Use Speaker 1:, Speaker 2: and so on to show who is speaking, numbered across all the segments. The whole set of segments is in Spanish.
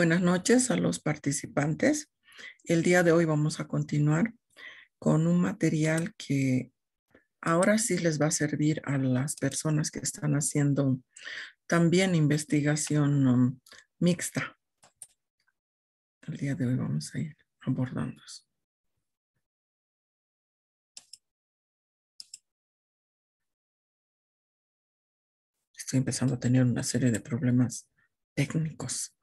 Speaker 1: Buenas noches a los participantes. El día de hoy vamos a continuar con un material que ahora sí les va a servir a las personas que están haciendo también investigación mixta. El día de hoy vamos a ir abordando eso. Estoy empezando a tener una serie de problemas técnicos.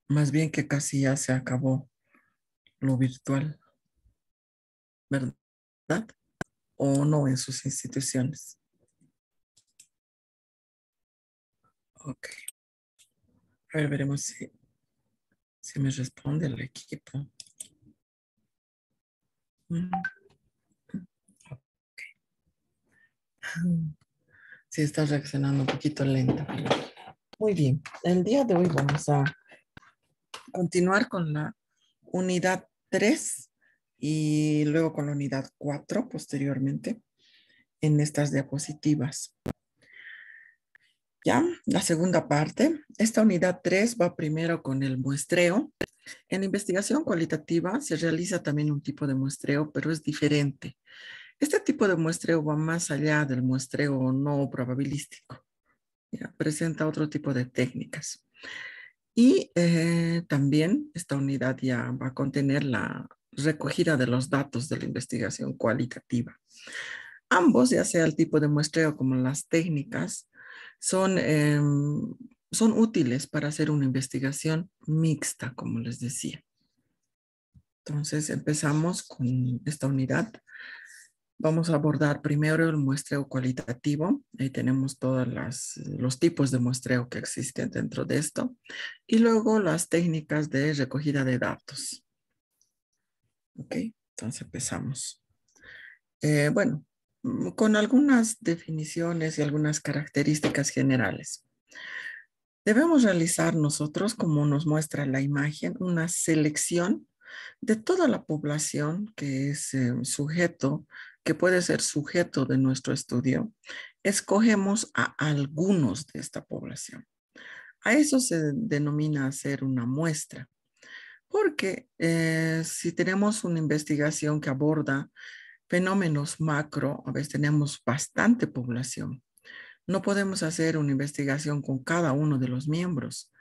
Speaker 1: Más bien que casi ya se acabó lo virtual, ¿verdad? O no en sus instituciones. Ok. A ver, veremos si me responde el equipo. Sí, está reaccionando un poquito lento. Muy bien. El día de hoy vamos a continuar con la unidad 3 y luego con la unidad 4 posteriormente en estas diapositivas. Ya, la segunda parte. Esta unidad 3 va primero con el muestreo. En la investigación cualitativa se realiza también un tipo de muestreo, pero es diferente. Este tipo de muestreo va más allá del muestreo no probabilístico. Ya, presenta otro tipo de técnicas. Y también esta unidad ya va a contener la recogida de los datos de la investigación cualitativa. Ambos, ya sea el tipo de muestreo como las técnicas, son útiles para hacer una investigación mixta, como les decía. Entonces empezamos con esta unidad. Vamos a abordar primero el muestreo cualitativo. Ahí tenemos todos los tipos de muestreo que existen dentro de esto. Y luego las técnicas de recogida de datos. Ok, entonces empezamos. Bueno, con algunas definiciones y algunas características generales. Debemos realizar nosotros, como nos muestra la imagen, una selección de toda la población que es sujeto, que puede ser sujeto de nuestro estudio. Escogemos a algunos de esta población. A eso se denomina hacer una muestra, porque si tenemos una investigación que aborda fenómenos macro, a veces tenemos bastante población. No podemos hacer una investigación con cada uno de los miembros,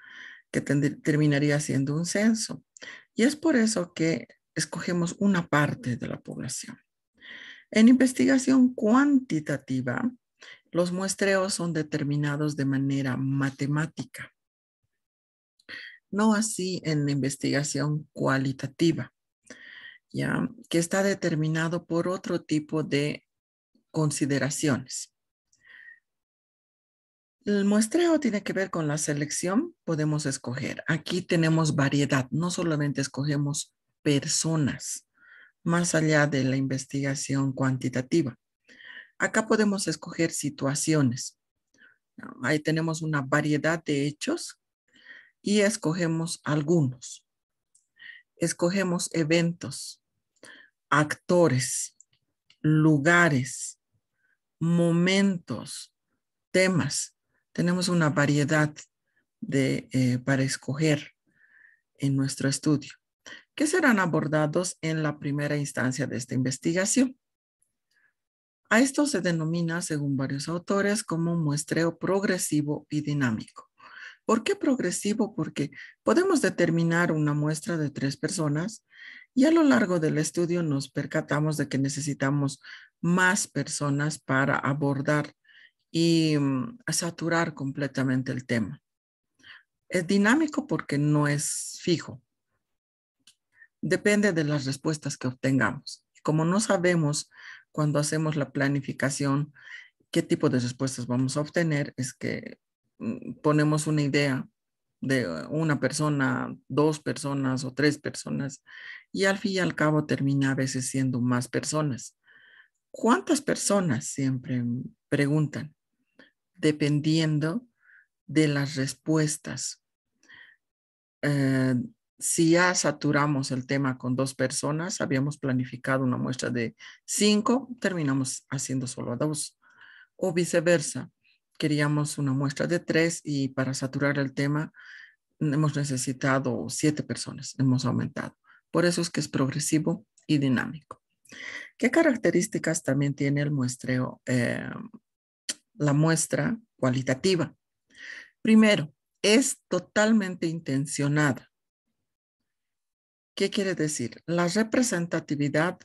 Speaker 1: que terminaría siendo un censo. Y es por eso que escogemos una parte de la población. En investigación cuantitativa, los muestreos son determinados de manera matemática, no así en la investigación cualitativa, ya que está determinado por otro tipo de consideraciones. El muestreo tiene que ver con la selección, podemos escoger. Aquí tenemos variedad, no solamente escogemos personas, más allá de la investigación cuantitativa. Acá podemos escoger situaciones. Ahí tenemos una variedad de hechos y escogemos algunos. Escogemos eventos, actores, lugares, momentos, temas. Tenemos una variedad para escoger en nuestro estudio, que serán abordados en la primera instancia de esta investigación. A esto se denomina, según varios autores, como muestreo progresivo y dinámico. ¿Por qué progresivo? Porque podemos determinar una muestra de 3 personas y a lo largo del estudio nos percatamos de que necesitamos más personas para abordar y saturar completamente el tema. Es dinámico porque no es fijo. Depende de las respuestas que obtengamos. Como no sabemos cuando hacemos la planificación qué tipo de respuestas vamos a obtener, es que ponemos una idea de una persona, 2 personas o 3 personas y al fin y al cabo termina a veces siendo más personas. ¿Cuántas personas? Siempre preguntan, dependiendo de las respuestas. Si ya saturamos el tema con 2 personas, habíamos planificado una muestra de 5, terminamos haciendo solo 2 o viceversa. queríamos una muestra de 3 y para saturar el tema hemos necesitado 7 personas, hemos aumentado. Por eso es que es progresivo y dinámico. ¿Qué características también tiene el muestreo? La muestra cualitativa. Primero, es totalmente intencionada. ¿Qué quiere decir? La representatividad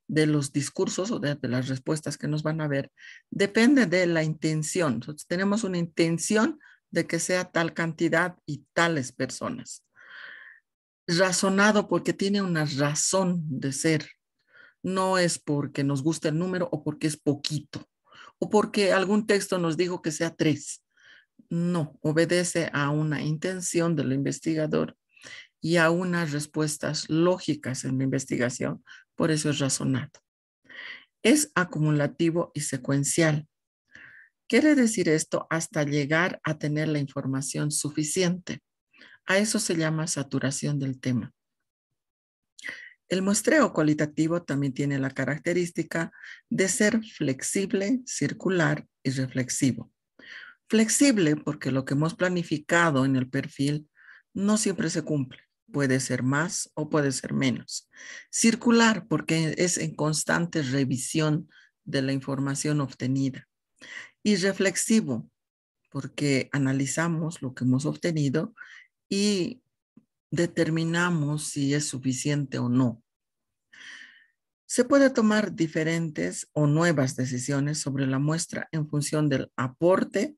Speaker 1: de los discursos o de las respuestas que nos van a ver depende de la intención. Entonces, tenemos una intención de que sea tal cantidad y tales personas. Razonado porque tiene una razón de ser. No es porque nos gusta el número o porque es poquito o porque algún texto nos dijo que sea 3. No, obedece a una intención del investigador y a unas respuestas lógicas en la investigación. Por eso es razonado. Es acumulativo y secuencial. Quiere decir esto hasta llegar a tener la información suficiente. A eso se llama saturación del tema. El muestreo cualitativo también tiene la característica de ser flexible, circular y reflexivo. Flexible porque lo que hemos planificado en el perfil no siempre se cumple. Puede ser más o puede ser menos. Circular porque es en constante revisión de la información obtenida. Y reflexivo porque analizamos lo que hemos obtenido y determinamos si es suficiente o no. Se puede tomar diferentes o nuevas decisiones sobre la muestra en función del aporte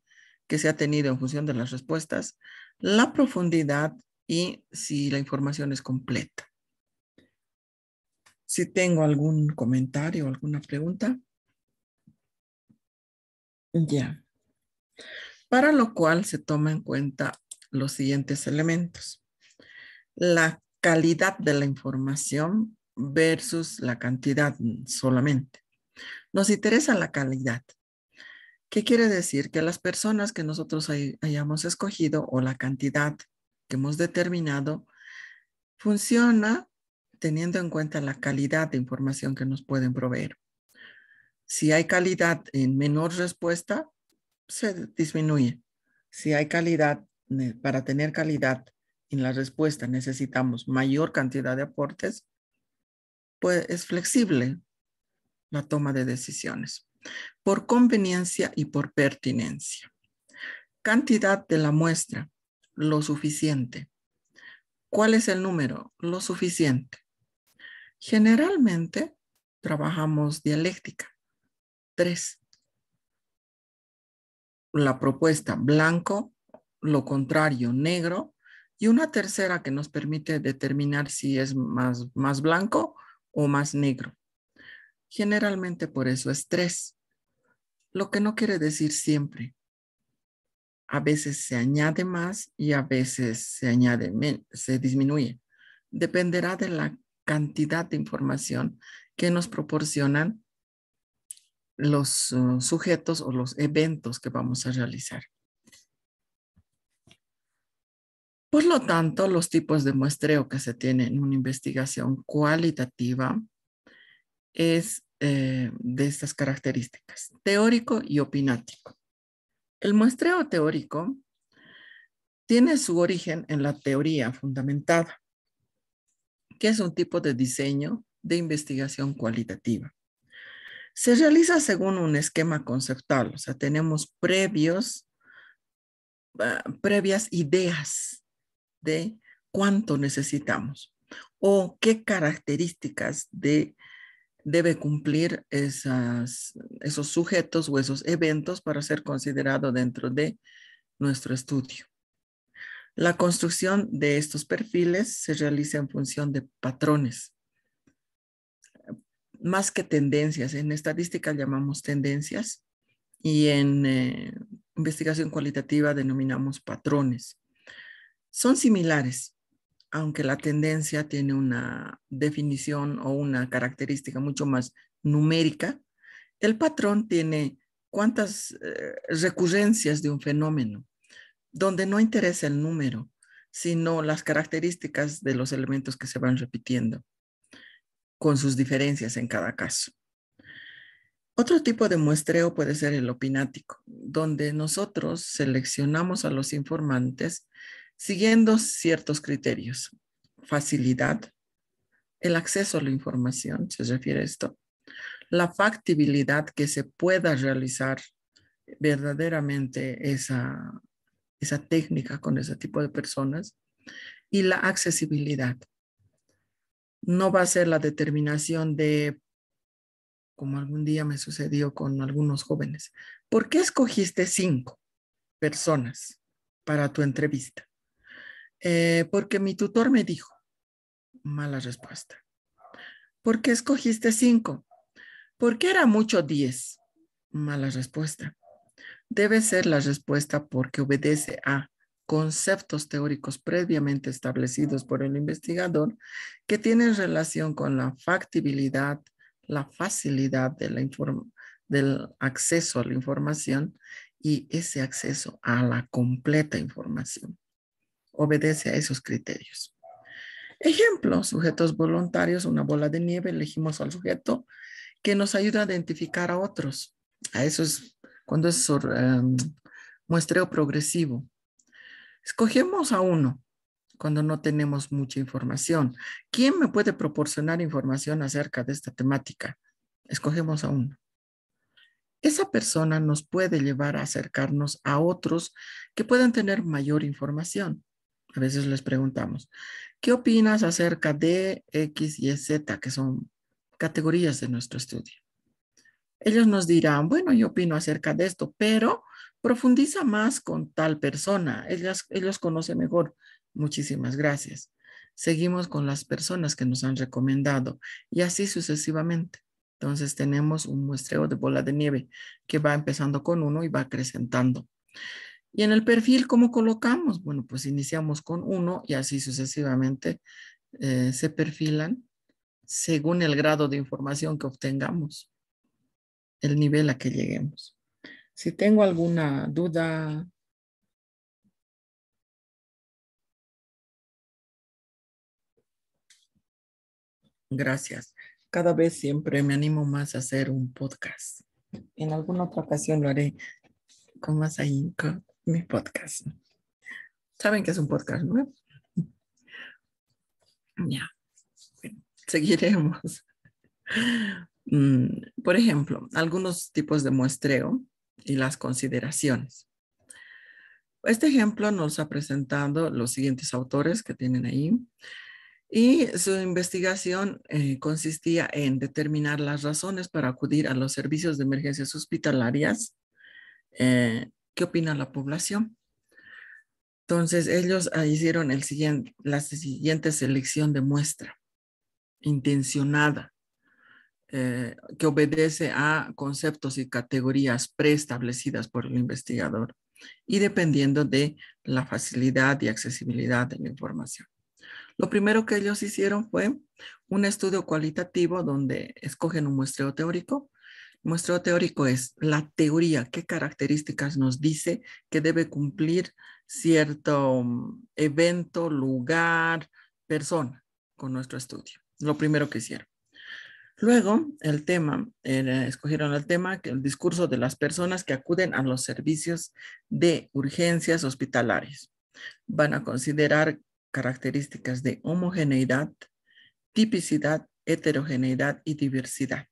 Speaker 1: que se ha tenido en función de las respuestas, la profundidad y si la información es completa. Si tengo algún comentario o alguna pregunta. Ya. Para lo cual se toma en cuenta los siguientes elementos. La calidad de la información versus la cantidad solamente. Nos interesa la calidad. ¿Qué quiere decir? Que las personas que nosotros hayamos escogido o la cantidad que hemos determinado funciona teniendo en cuenta la calidad de información que nos pueden proveer. Si hay calidad en menor respuesta, se disminuye. Si hay calidad, para tener calidad en la respuesta necesitamos mayor cantidad de aportes, pues es flexible la toma de decisiones por conveniencia y por pertinencia. Cantidad de la muestra, lo suficiente. ¿Cuál es el número? Lo suficiente. Generalmente trabajamos dialéctica. 3. La propuesta blanco, lo contrario negro y una tercera que nos permite determinar si es más blanco o más negro. Generalmente por eso es 3. Lo que no quiere decir siempre. A veces se añade más y a veces se disminuye. Dependerá de la cantidad de información que nos proporcionan los sujetos o los eventos que vamos a realizar. Por lo tanto, los tipos de muestreo que se tienen en una investigación cualitativa es de estas características, teórico y opinático. El muestreo teórico tiene su origen en la teoría fundamentada, que es un tipo de diseño de investigación cualitativa. Se realiza según un esquema conceptual, o sea, tenemos previas ideas de cuánto necesitamos o qué características debe cumplir esos sujetos o esos eventos para ser considerado dentro de nuestro estudio. La construcción de estos perfiles se realiza en función de patrones, más que tendencias. En estadística llamamos tendencias y en investigación cualitativa denominamos patrones. Son similares, aunque la tendencia tiene una definición o una característica mucho más numérica. El patrón tiene cuántas recurrencias de un fenómeno, donde no interesa el número, sino las características de los elementos que se van repitiendo, con sus diferencias en cada caso. Otro tipo de muestreo puede ser el opinático, donde nosotros seleccionamos a los informantes siguiendo ciertos criterios. Facilidad, el acceso a la información, se refiere a esto. La factibilidad, que se pueda realizar verdaderamente esa técnica con ese tipo de personas. Y la accesibilidad. No va a ser la determinación de, como algún día me sucedió con algunos jóvenes, ¿por qué escogiste 5 personas para tu entrevista? Porque mi tutor me dijo. Mala respuesta. ¿Por qué escogiste 5? Porque era mucho 10. Mala respuesta. Debe ser la respuesta porque obedece a conceptos teóricos previamente establecidos por el investigador que tienen relación con la factibilidad, la facilidad del acceso a la información y ese acceso a la completa información. Obedece a esos criterios. Ejemplo, sujetos voluntarios, una bola de nieve, elegimos al sujeto que nos ayuda a identificar a otros. A eso es cuando es muestreo progresivo. Escogemos a uno cuando no tenemos mucha información. ¿Quién me puede proporcionar información acerca de esta temática? Escogemos a uno. Esa persona nos puede llevar a acercarnos a otros que puedan tener mayor información. A veces les preguntamos, ¿qué opinas acerca de X y Z, que son categorías de nuestro estudio? Ellos nos dirán, bueno, yo opino acerca de esto, pero profundiza más con tal persona. Ellos conocen mejor. Muchísimas gracias. Seguimos con las personas que nos han recomendado y así sucesivamente. Entonces tenemos un muestreo de bola de nieve que va empezando con uno y va acrecentando. Y en el perfil, ¿cómo colocamos? Bueno, pues iniciamos con uno y así sucesivamente se perfilan según el grado de información que obtengamos, el nivel a que lleguemos. Si tengo alguna duda, gracias. Cada vez siempre me animo más a hacer un podcast. En alguna otra ocasión lo haré con más ahínco, mi podcast. ¿Saben qué es un podcast, no? Ya, bueno, seguiremos. Por ejemplo, algunos tipos de muestreo y las consideraciones. Este ejemplo nos ha presentado los siguientes autores que tienen ahí. Y su investigación consistía en determinar las razones para acudir a los servicios de emergencias hospitalarias. ¿Qué opina la población? Entonces, ellos hicieron la siguiente selección de muestra intencionada, que obedece a conceptos y categorías preestablecidas por el investigador y dependiendo de la facilidad y accesibilidad de la información. Lo primero que ellos hicieron fue un estudio cualitativo donde escogen un muestreo teórico. El muestreo teórico es la teoría, qué características nos dice que debe cumplir cierto evento, lugar, persona con nuestro estudio. Lo primero que hicieron. Luego, escogieron el tema, que el discurso de las personas que acuden a los servicios de urgencias hospitalarias. Van a considerar características de homogeneidad, tipicidad, heterogeneidad y diversidad.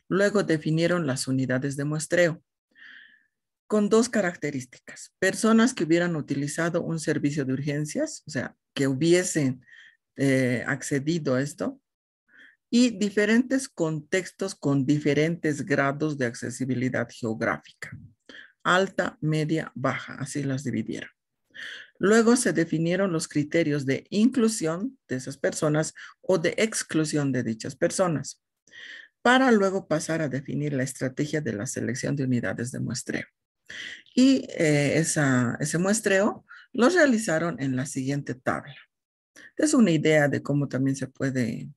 Speaker 1: Luego definieron las unidades de muestreo con 2 características. Personas que hubieran utilizado un servicio de urgencias, o sea, que hubiesen accedido a esto, y diferentes contextos con diferentes grados de accesibilidad geográfica. Alta, media, baja, así las dividieron. Luego se definieron los criterios de inclusión de esas personas o de exclusión de dichas personas, para luego pasar a definir la estrategia de la selección de unidades de muestreo. Y ese muestreo lo realizaron en la siguiente tabla. Es una idea de cómo también se puede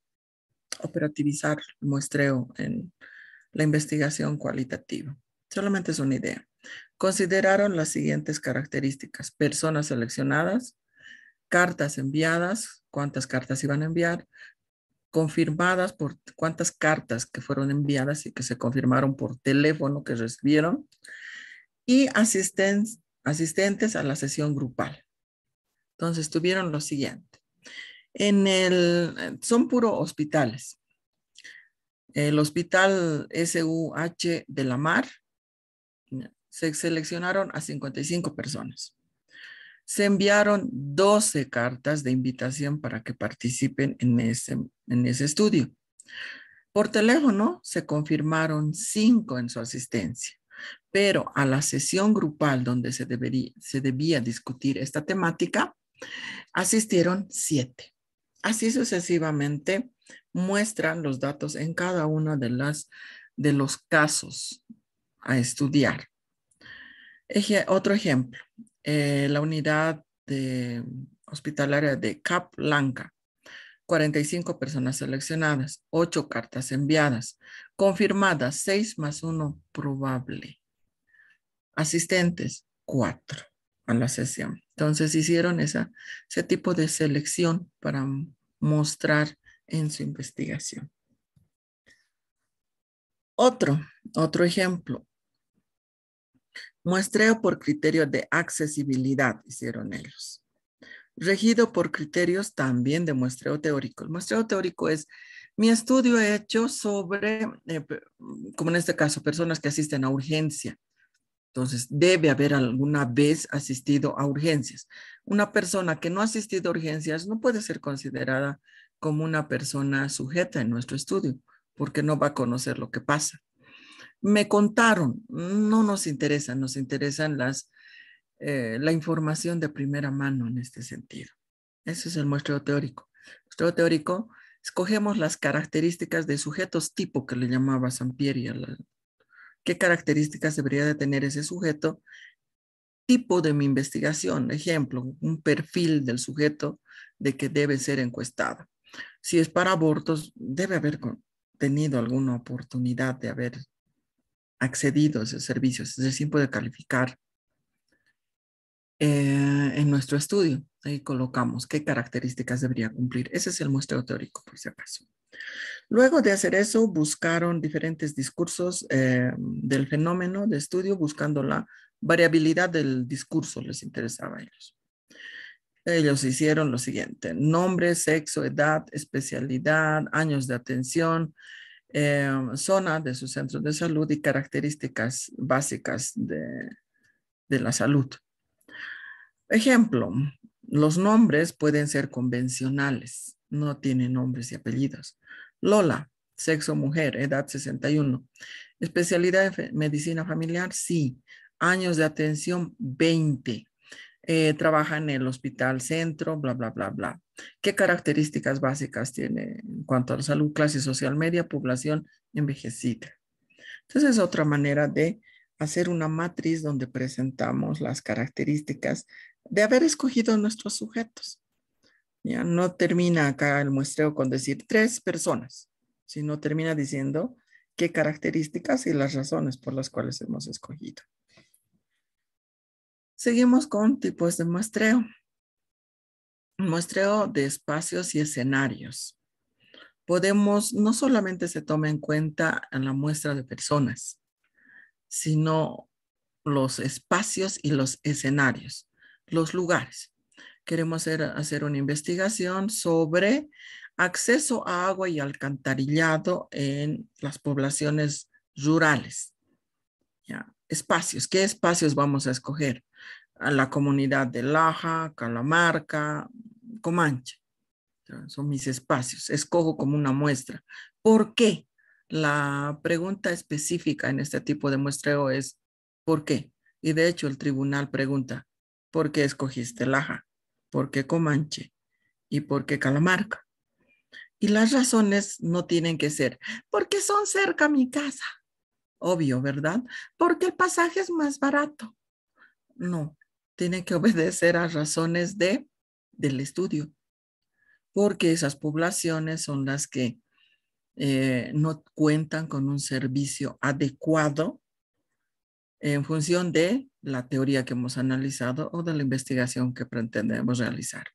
Speaker 1: operativizar el muestreo en la investigación cualitativa. Solamente es una idea. Consideraron las siguientes características: personas seleccionadas, cartas enviadas, cuántas cartas iban a enviar, confirmadas por cuántas cartas que fueron enviadas y que se confirmaron por teléfono que recibieron, y asistentes a la sesión grupal. Entonces tuvieron lo siguiente. Son puro hospitales. El hospital SUH de la Mar, se seleccionaron a 55 personas. Se enviaron 12 cartas de invitación para que participen en ese estudio. Por teléfono se confirmaron 5 en su asistencia, pero a la sesión grupal donde se debía discutir esta temática, asistieron 7. Así sucesivamente muestran los datos en cada uno de los casos a estudiar. Otro ejemplo, la unidad hospitalaria de Caplanca, 45 personas seleccionadas, 8 cartas enviadas, confirmadas 6 más 1 probable, asistentes 4 a la sesión. Entonces hicieron ese tipo de selección para mostrar en su investigación. Otro ejemplo. Muestreo por criterio de accesibilidad, hicieron ellos. Regido por criterios también de muestreo teórico. El muestreo teórico es mi estudio hecho sobre, como en este caso, personas que asisten a urgencia. Entonces, debe haber alguna vez asistido a urgencias. Una persona que no ha asistido a urgencias no puede ser considerada como una persona sujeta en nuestro estudio, porque no va a conocer lo que pasa. Me contaron, no nos interesan, nos interesan la información de primera mano en este sentido. Ese es el muestreo teórico. El muestreo teórico, escogemos las características de sujetos tipo que le llamaba Sampieri. ¿Qué características debería de tener ese sujeto? Tipo de mi investigación, ejemplo, un perfil del sujeto de que debe ser encuestado. Si es para abortos, debe haber tenido alguna oportunidad de haber accedido a esos servicios, es decir, puede calificar en nuestro estudio. Ahí colocamos qué características debería cumplir. Ese es el muestreo teórico, por si acaso. Luego de hacer eso, buscaron diferentes discursos del fenómeno de estudio, buscando la variabilidad del discurso, les interesaba a ellos. Ellos hicieron lo siguiente: nombre, sexo, edad, especialidad, años de atención, zona de sus centros de salud y características básicas de la salud. Ejemplo, los nombres pueden ser convencionales, no tienen nombres y apellidos. Lola, sexo mujer, edad 61. Especialidad en medicina familiar, sí. Años de atención, 20. Trabaja en el hospital centro, bla, bla, bla, bla. ¿Qué características básicas tiene en cuanto a la salud? Clase social media, población envejecida. Entonces es otra manera de hacer una matriz donde presentamos las características de haber escogido nuestros sujetos. Ya no termina acá el muestreo con decir 3 personas, sino termina diciendo qué características y las razones por las cuales hemos escogido. Seguimos con tipos de muestreo. Muestreo de espacios y escenarios. No solamente se toma en cuenta en la muestra de personas, sino los espacios y los escenarios, los lugares. Queremos hacer una investigación sobre acceso a agua y alcantarillado en las poblaciones rurales. ¿Ya? Espacios. ¿Qué espacios vamos a escoger? A la comunidad de Laja, Calamarca, Comanche. Son mis espacios. Escojo como una muestra. ¿Por qué? La pregunta específica en este tipo de muestreo es ¿por qué? Y de hecho el tribunal pregunta ¿por qué escogiste Laja? ¿Por qué Comanche? ¿Y por qué Calamarca? Y las razones no tienen que ser porque son cerca a mi casa. Obvio, ¿verdad? Porque el pasaje es más barato. No, tiene que obedecer a razones del estudio, porque esas poblaciones son las que no cuentan con un servicio adecuado en función de la teoría que hemos analizado o de la investigación que pretendemos realizar.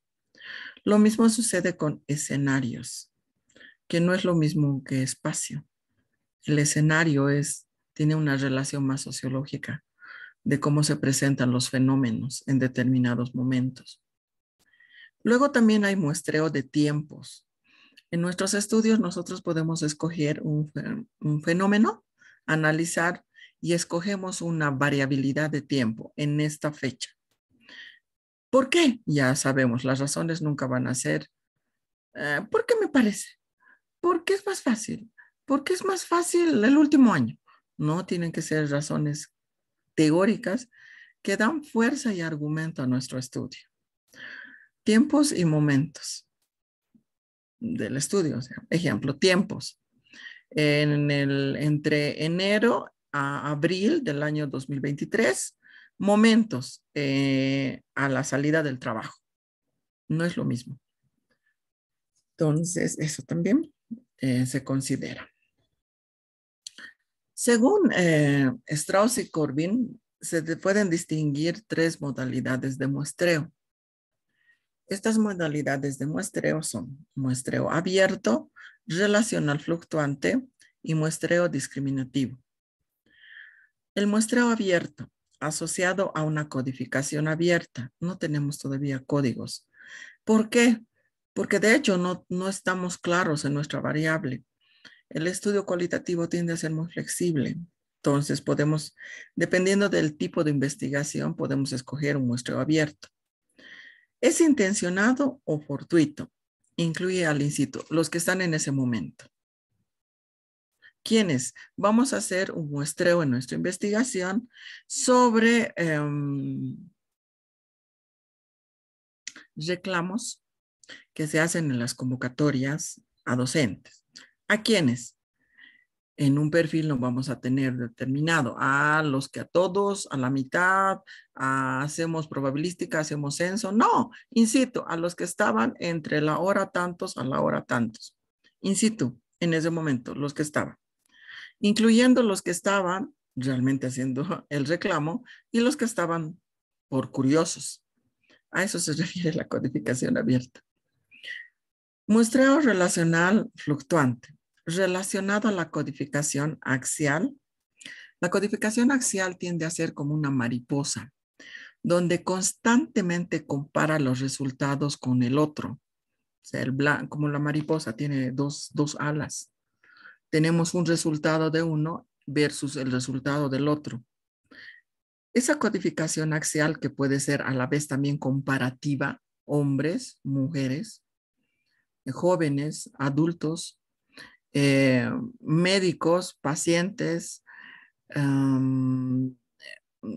Speaker 1: Lo mismo sucede con escenarios. que no es lo mismo que espacio. El escenario tiene una relación más sociológica de cómo se presentan los fenómenos en determinados momentos. Luego también hay muestreo de tiempos. En nuestros estudios nosotros podemos escoger un fenómeno, analizar y escogemos una variabilidad de tiempo en esta fecha. ¿Por qué? Ya sabemos, las razones nunca van a ser, ¿por qué me parece? Porque es más fácil. Porque es más fácil el último año. No tienen que ser razones teóricas que dan fuerza y argumento a nuestro estudio. Tiempos y momentos del estudio. O sea, ejemplo, tiempos. Entre enero a abril del año 2023, momentos a la salida del trabajo. No es lo mismo. Entonces, eso también se considera. Según Strauss y Corbin, se pueden distinguir 3 modalidades de muestreo. Estas modalidades de muestreo son muestreo abierto, relacional fluctuante y muestreo discriminativo. El muestreo abierto, asociado a una codificación abierta, no tenemos todavía códigos. ¿Por qué? Porque de hecho no estamos claros en nuestra variable. El estudio cualitativo tiende a ser muy flexible. Entonces dependiendo del tipo de investigación, podemos escoger un muestreo abierto. ¿Es intencionado o fortuito? Incluye al in situ, los que están en ese momento. ¿Quiénes? Vamos a hacer un muestreo en nuestra investigación sobre reclamos que se hacen en las convocatorias a docentes. ¿A quiénes? En un perfil no vamos a tener determinado a los que a todos, a la mitad, hacemos probabilística, hacemos censo. No, in situ, a los que estaban entre la hora tantos a la hora tantos. In situ, en ese momento, los que estaban. Incluyendo los que estaban realmente haciendo el reclamo y los que estaban por curiosos. A eso se refiere la codificación abierta. Muestreo relacional fluctuante. Relacionado a la codificación axial. La codificación axial tiende a ser como una mariposa, donde constantemente compara los resultados con el otro. O sea, como la mariposa tiene dos alas. Tenemos un resultado de uno versus el resultado del otro. Esa codificación axial, que puede ser a la vez también comparativa, hombres, mujeres, jóvenes, adultos, médicos, pacientes,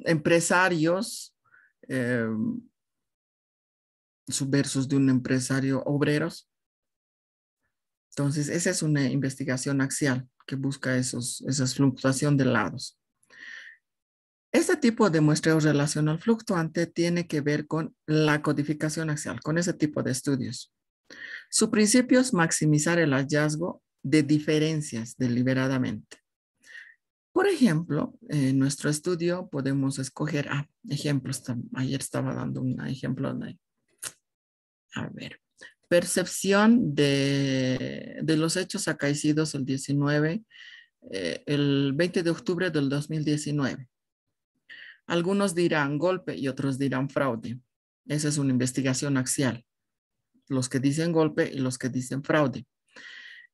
Speaker 1: empresarios versus de un empresario obreros. Entonces, esa es una investigación axial que busca esa fluctuación de lados. Este tipo de muestreo relacional fluctuante tiene que ver con la codificación axial, con ese tipo de estudios. Su principio es maximizar el hallazgo de diferencias deliberadamente. Por ejemplo, en nuestro estudio podemos escoger ejemplos. Ayer estaba dando un ejemplo de, percepción de los hechos acaecidos el 20 de octubre del 2019. Algunos dirán golpe y otros dirán fraude. Esa es una investigación axial. Los que dicen golpe y los que dicen fraude.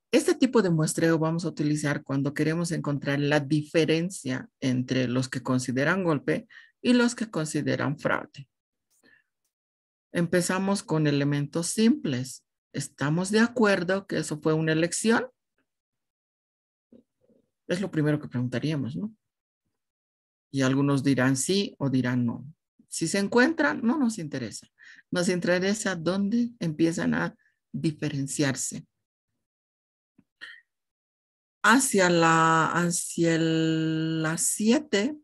Speaker 1: Este tipo de muestreo vamos a utilizar cuando queremos encontrar la diferencia entre los que consideran golpe y los que consideran fraude. Empezamos con elementos simples. ¿Estamos de acuerdo que eso fue una elección? Es lo primero que preguntaríamos, ¿no? Y algunos dirán sí o dirán no. Si se encuentran, no nos interesa. Nos interesa dónde empiezan a diferenciarse. Hacia las 7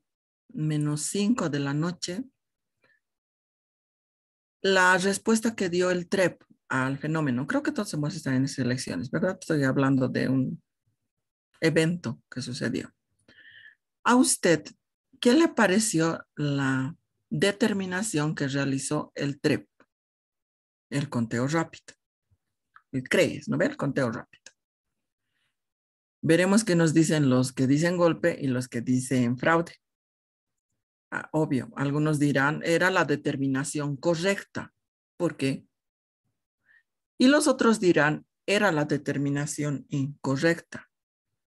Speaker 1: menos 5 de la noche, la respuesta que dio el TREP al fenómeno, creo que todos hemos estado en esas elecciones, ¿verdad? Estoy hablando de un evento que sucedió. A usted, ¿qué le pareció la determinación que realizó el TREP? El conteo rápido. ¿Crees, no ve? El conteo rápido. Veremos qué nos dicen los que dicen golpe y los que dicen fraude. Obvio, algunos dirán, era la determinación correcta. ¿Por qué? Y los otros dirán, era la determinación incorrecta.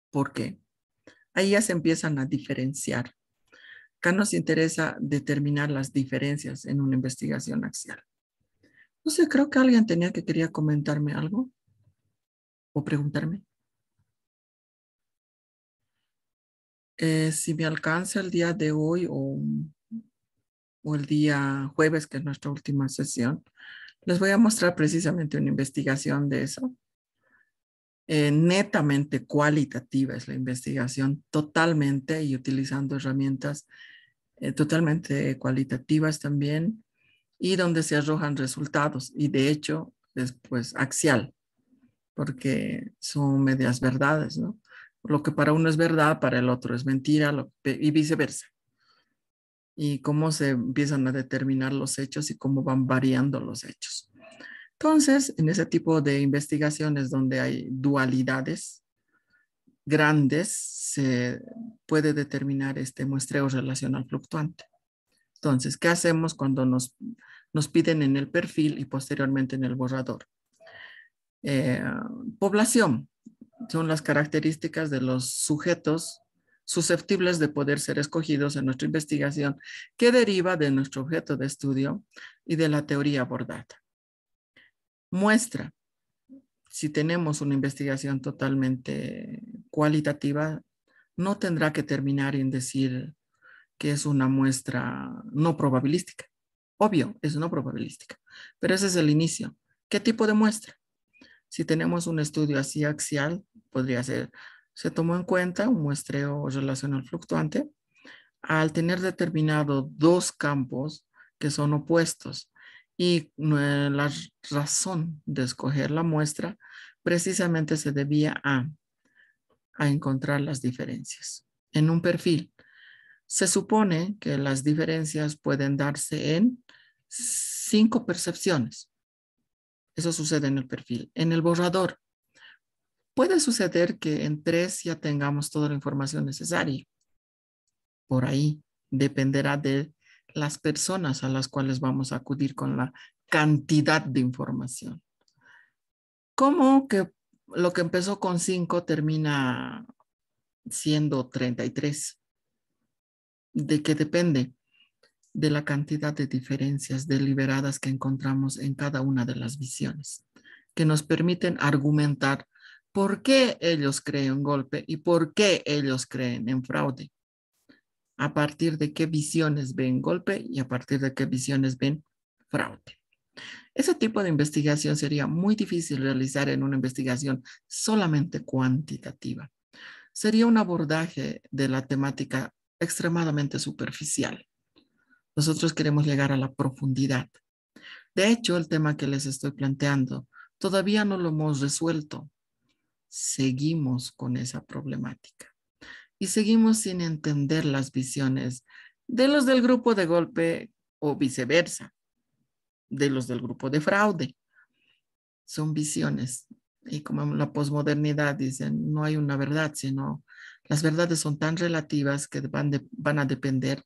Speaker 1: ¿Por qué? Ahí ya se empiezan a diferenciar. Acá nos interesa determinar las diferencias en una investigación axial. No sé, creo que alguien tenía que quería comentarme algo o preguntarme. Si me alcanza el día de hoy o el día jueves, que es nuestra última sesión, les voy a mostrar precisamente una investigación de eso. Netamente cualitativa es la investigación, totalmente y utilizando herramientas totalmente cualitativas también y donde se arrojan resultados y de hecho es pues axial porque son medias verdades, ¿no? Lo que para uno es verdad, para el otro es mentira y viceversa. Y cómo se empiezan a determinar los hechos y cómo van variando los hechos. Entonces, en ese tipo de investigaciones donde hay dualidades grandes, se puede determinar este muestreo relacional fluctuante. Entonces, ¿qué hacemos cuando nos piden en el perfil y posteriormente en el borrador? Población son las características de los sujetos susceptibles de poder ser escogidos en nuestra investigación que deriva de nuestro objeto de estudio y de la teoría abordada. Muestra, si tenemos una investigación totalmente cualitativa, no tendrá que terminar en decir que es una muestra no probabilística. Obvio, es no probabilística, pero ese es el inicio. ¿Qué tipo de muestra? Si tenemos un estudio así axial, podría ser, se tomó en cuenta un muestreo relacional fluctuante al tener determinado dos campos que son opuestos y la razón de escoger la muestra precisamente se debía a encontrar las diferencias. En un perfil, se supone que las diferencias pueden darse en 5 percepciones. Eso sucede en el perfil. En el borrador, puede suceder que en 3 ya tengamos toda la información necesaria. Por ahí dependerá de las personas a las cuales vamos a acudir con la cantidad de información. ¿Cómo que lo que empezó con 5 termina siendo 33? ¿De qué depende? De la cantidad de diferencias deliberadas que encontramos en cada una de las visiones, que nos permiten argumentar por qué ellos creen golpe y por qué ellos creen en fraude, a partir de qué visiones ven golpe y a partir de qué visiones ven fraude. Ese tipo de investigación sería muy difícil realizar en una investigación solamente cuantitativa. Sería un abordaje de la temática extremadamente superficial. Nosotros queremos llegar a la profundidad. De hecho, el tema que les estoy planteando todavía no lo hemos resuelto. Seguimos con esa problemática y seguimos sin entender las visiones de los del grupo de golpe o viceversa, de los del grupo de fraude. Son visiones y como en la posmodernidad dicen, no hay una verdad, sino las verdades son tan relativas que van a depender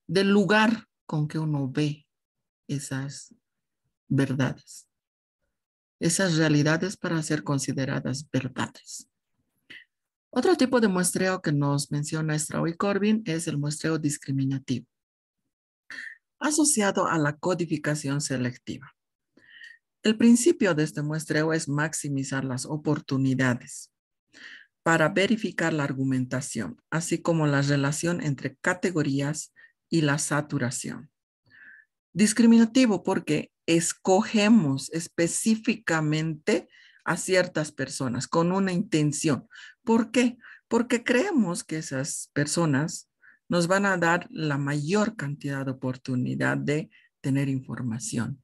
Speaker 1: del lugar con que uno ve esas verdades, esas realidades para ser consideradas verdades. Otro tipo de muestreo que nos menciona Strauss y Corbin es el muestreo discriminativo, asociado a la codificación selectiva. El principio de este muestreo es maximizar las oportunidades para verificar la argumentación, así como la relación entre categorías y la saturación. Discriminativo porque escogemos específicamente a ciertas personas con una intención. ¿Por qué? Porque creemos que esas personas nos van a dar la mayor cantidad de oportunidad de tener información.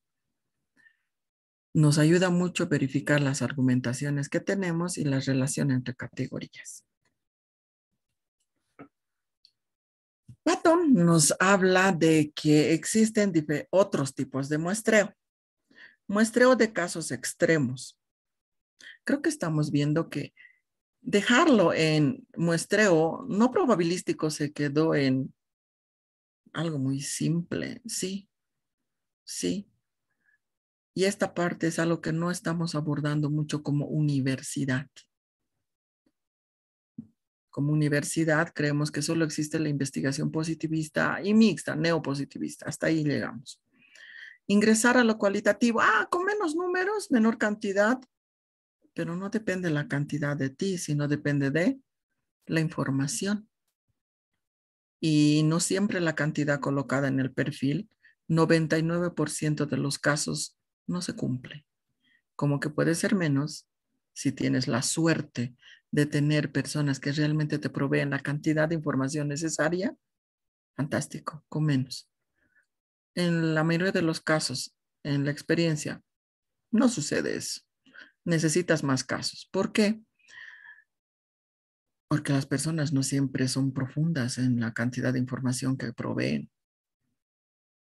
Speaker 1: Nos ayuda mucho verificar las argumentaciones que tenemos y la relación entre categorías. Patton nos habla de que existen otros tipos de muestreo. Muestreo de casos extremos. Creo que estamos viendo que dejarlo en muestreo no probabilístico se quedó en algo muy simple. Sí, sí. Y esta parte es algo que no estamos abordando mucho como universidad. Como universidad creemos que solo existe la investigación positivista y mixta, neopositivista. Hasta ahí llegamos. Ingresar a lo cualitativo. Con menos números, menor cantidad, pero no depende la cantidad de ti, sino depende de la información. Y no siempre la cantidad colocada en el perfil, 99% de los casos no se cumple. Como que puede ser menos si tienes la suerte de tener personas que realmente te proveen la cantidad de información necesaria. Fantástico, con menos. En la mayoría de los casos, en la experiencia, no sucede eso. Necesitas más casos. ¿Por qué? Porque las personas no siempre son profundas en la cantidad de información que proveen.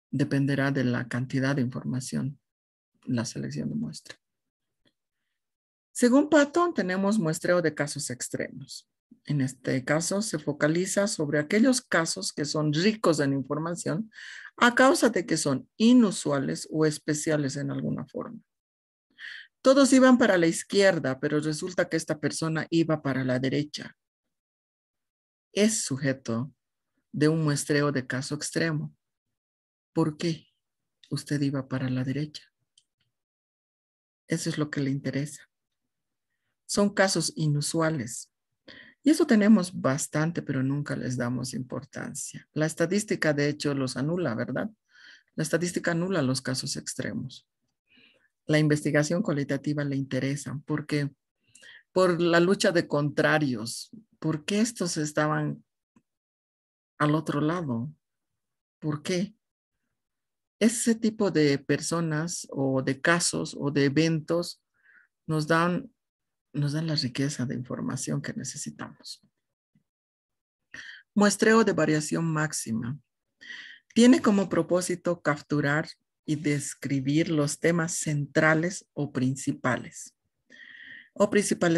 Speaker 1: Dependerá de la cantidad de información, la selección de muestra. Según Patton, tenemos muestreo de casos extremos. En este caso, se focaliza sobre aquellos casos que son ricos en información a causa de que son inusuales o especiales en alguna forma. Todos iban para la izquierda, pero resulta que esta persona iba para la derecha. Es sujeto de un muestreo de caso extremo. ¿Por qué usted iba para la derecha? Eso es lo que le interesa. Son casos inusuales. Y eso tenemos bastante, pero nunca les damos importancia. La estadística, de hecho, los anula, ¿verdad? La estadística anula los casos extremos. La investigación cualitativa le interesa porque por la lucha de contrarios, ¿por qué estos estaban al otro lado? ¿Por qué? Ese tipo de personas o de casos o de eventos nos dan la riqueza de información que necesitamos. Muestreo de variación máxima. Tiene como propósito capturar y describir los temas centrales o principales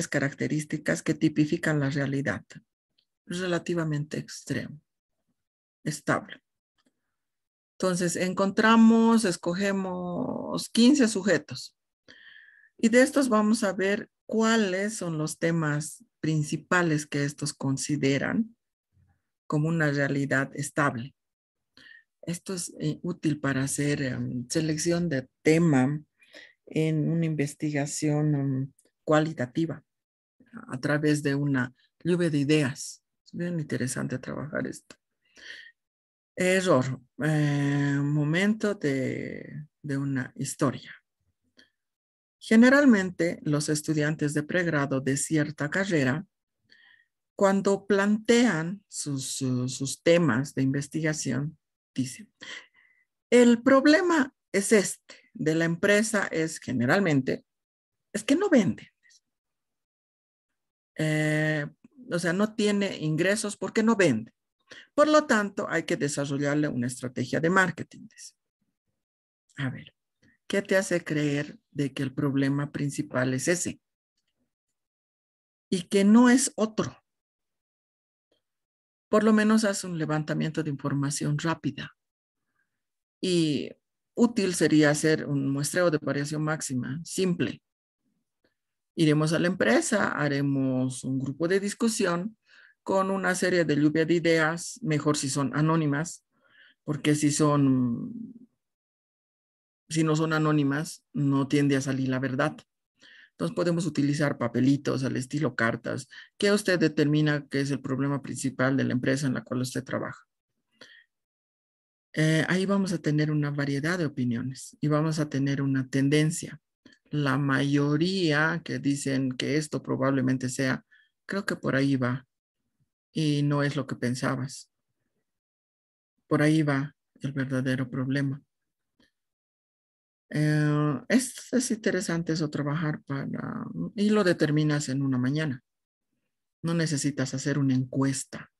Speaker 1: características que tipifican la realidad. Relativamente extremo, estable. Entonces, escogemos 15 sujetos y de estos vamos a ver cuáles son los temas principales que estos consideran como una realidad estable. Esto es útil para hacer selección de tema en una investigación cualitativa a través de una lluvia de ideas. Es bien interesante trabajar esto. Error. Momento de una historia. Generalmente los estudiantes de pregrado de cierta carrera, cuando plantean sus temas de investigación, dicen, el problema es este de la empresa es generalmente, es que no vende. O sea, no tiene ingresos porque no vende. Por lo tanto, hay que desarrollarle una estrategia de marketing. A ver, ¿qué te hace creer de que el problema principal es ese? Y que no es otro. Por lo menos haz un levantamiento de información rápida. Y útil sería hacer un muestreo de variación máxima, simple. Iremos a la empresa, haremos un grupo de discusión con una serie de lluvia de ideas, mejor si son anónimas, porque si no son anónimas, no tiende a salir la verdad. Entonces podemos utilizar papelitos al estilo cartas, que usted determina que es el problema principal de la empresa en la cual usted trabaja. Ahí vamos a tener una variedad de opiniones y vamos a tener una tendencia. La mayoría que dicen que esto probablemente sea, creo que por ahí va y no es lo que pensabas. Por ahí va el verdadero problema. Es interesante eso trabajar y lo determinas en una mañana. No necesitas hacer una encuesta.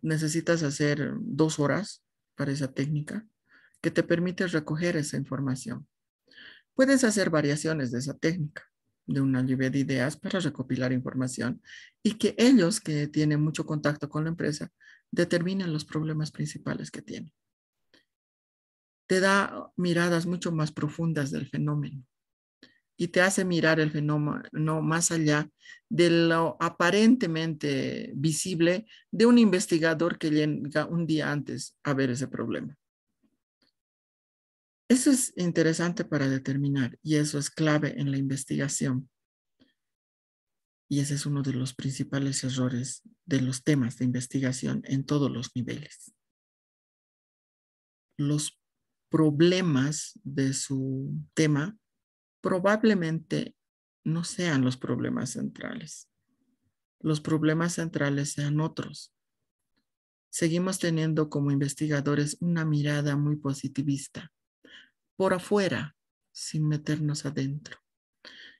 Speaker 1: Necesitas hacer 2 horas para esa técnica que te permite recoger esa información. Puedes hacer variaciones de esa técnica. de una lluvia de ideas para recopilar información y que ellos, que tienen mucho contacto con la empresa, determinen los problemas principales que tienen. Te da miradas mucho más profundas del fenómeno y te hace mirar el fenómeno más allá de lo aparentemente visible de un investigador que llega un día antes a ver ese problema. Eso es interesante para determinar y eso es clave en la investigación. Y ese es uno de los principales errores de los temas de investigación en todos los niveles. Los problemas de su tema probablemente no sean los problemas centrales. Los problemas centrales sean otros. Seguimos teniendo como investigadores una mirada muy positivista, por afuera, sin meternos adentro.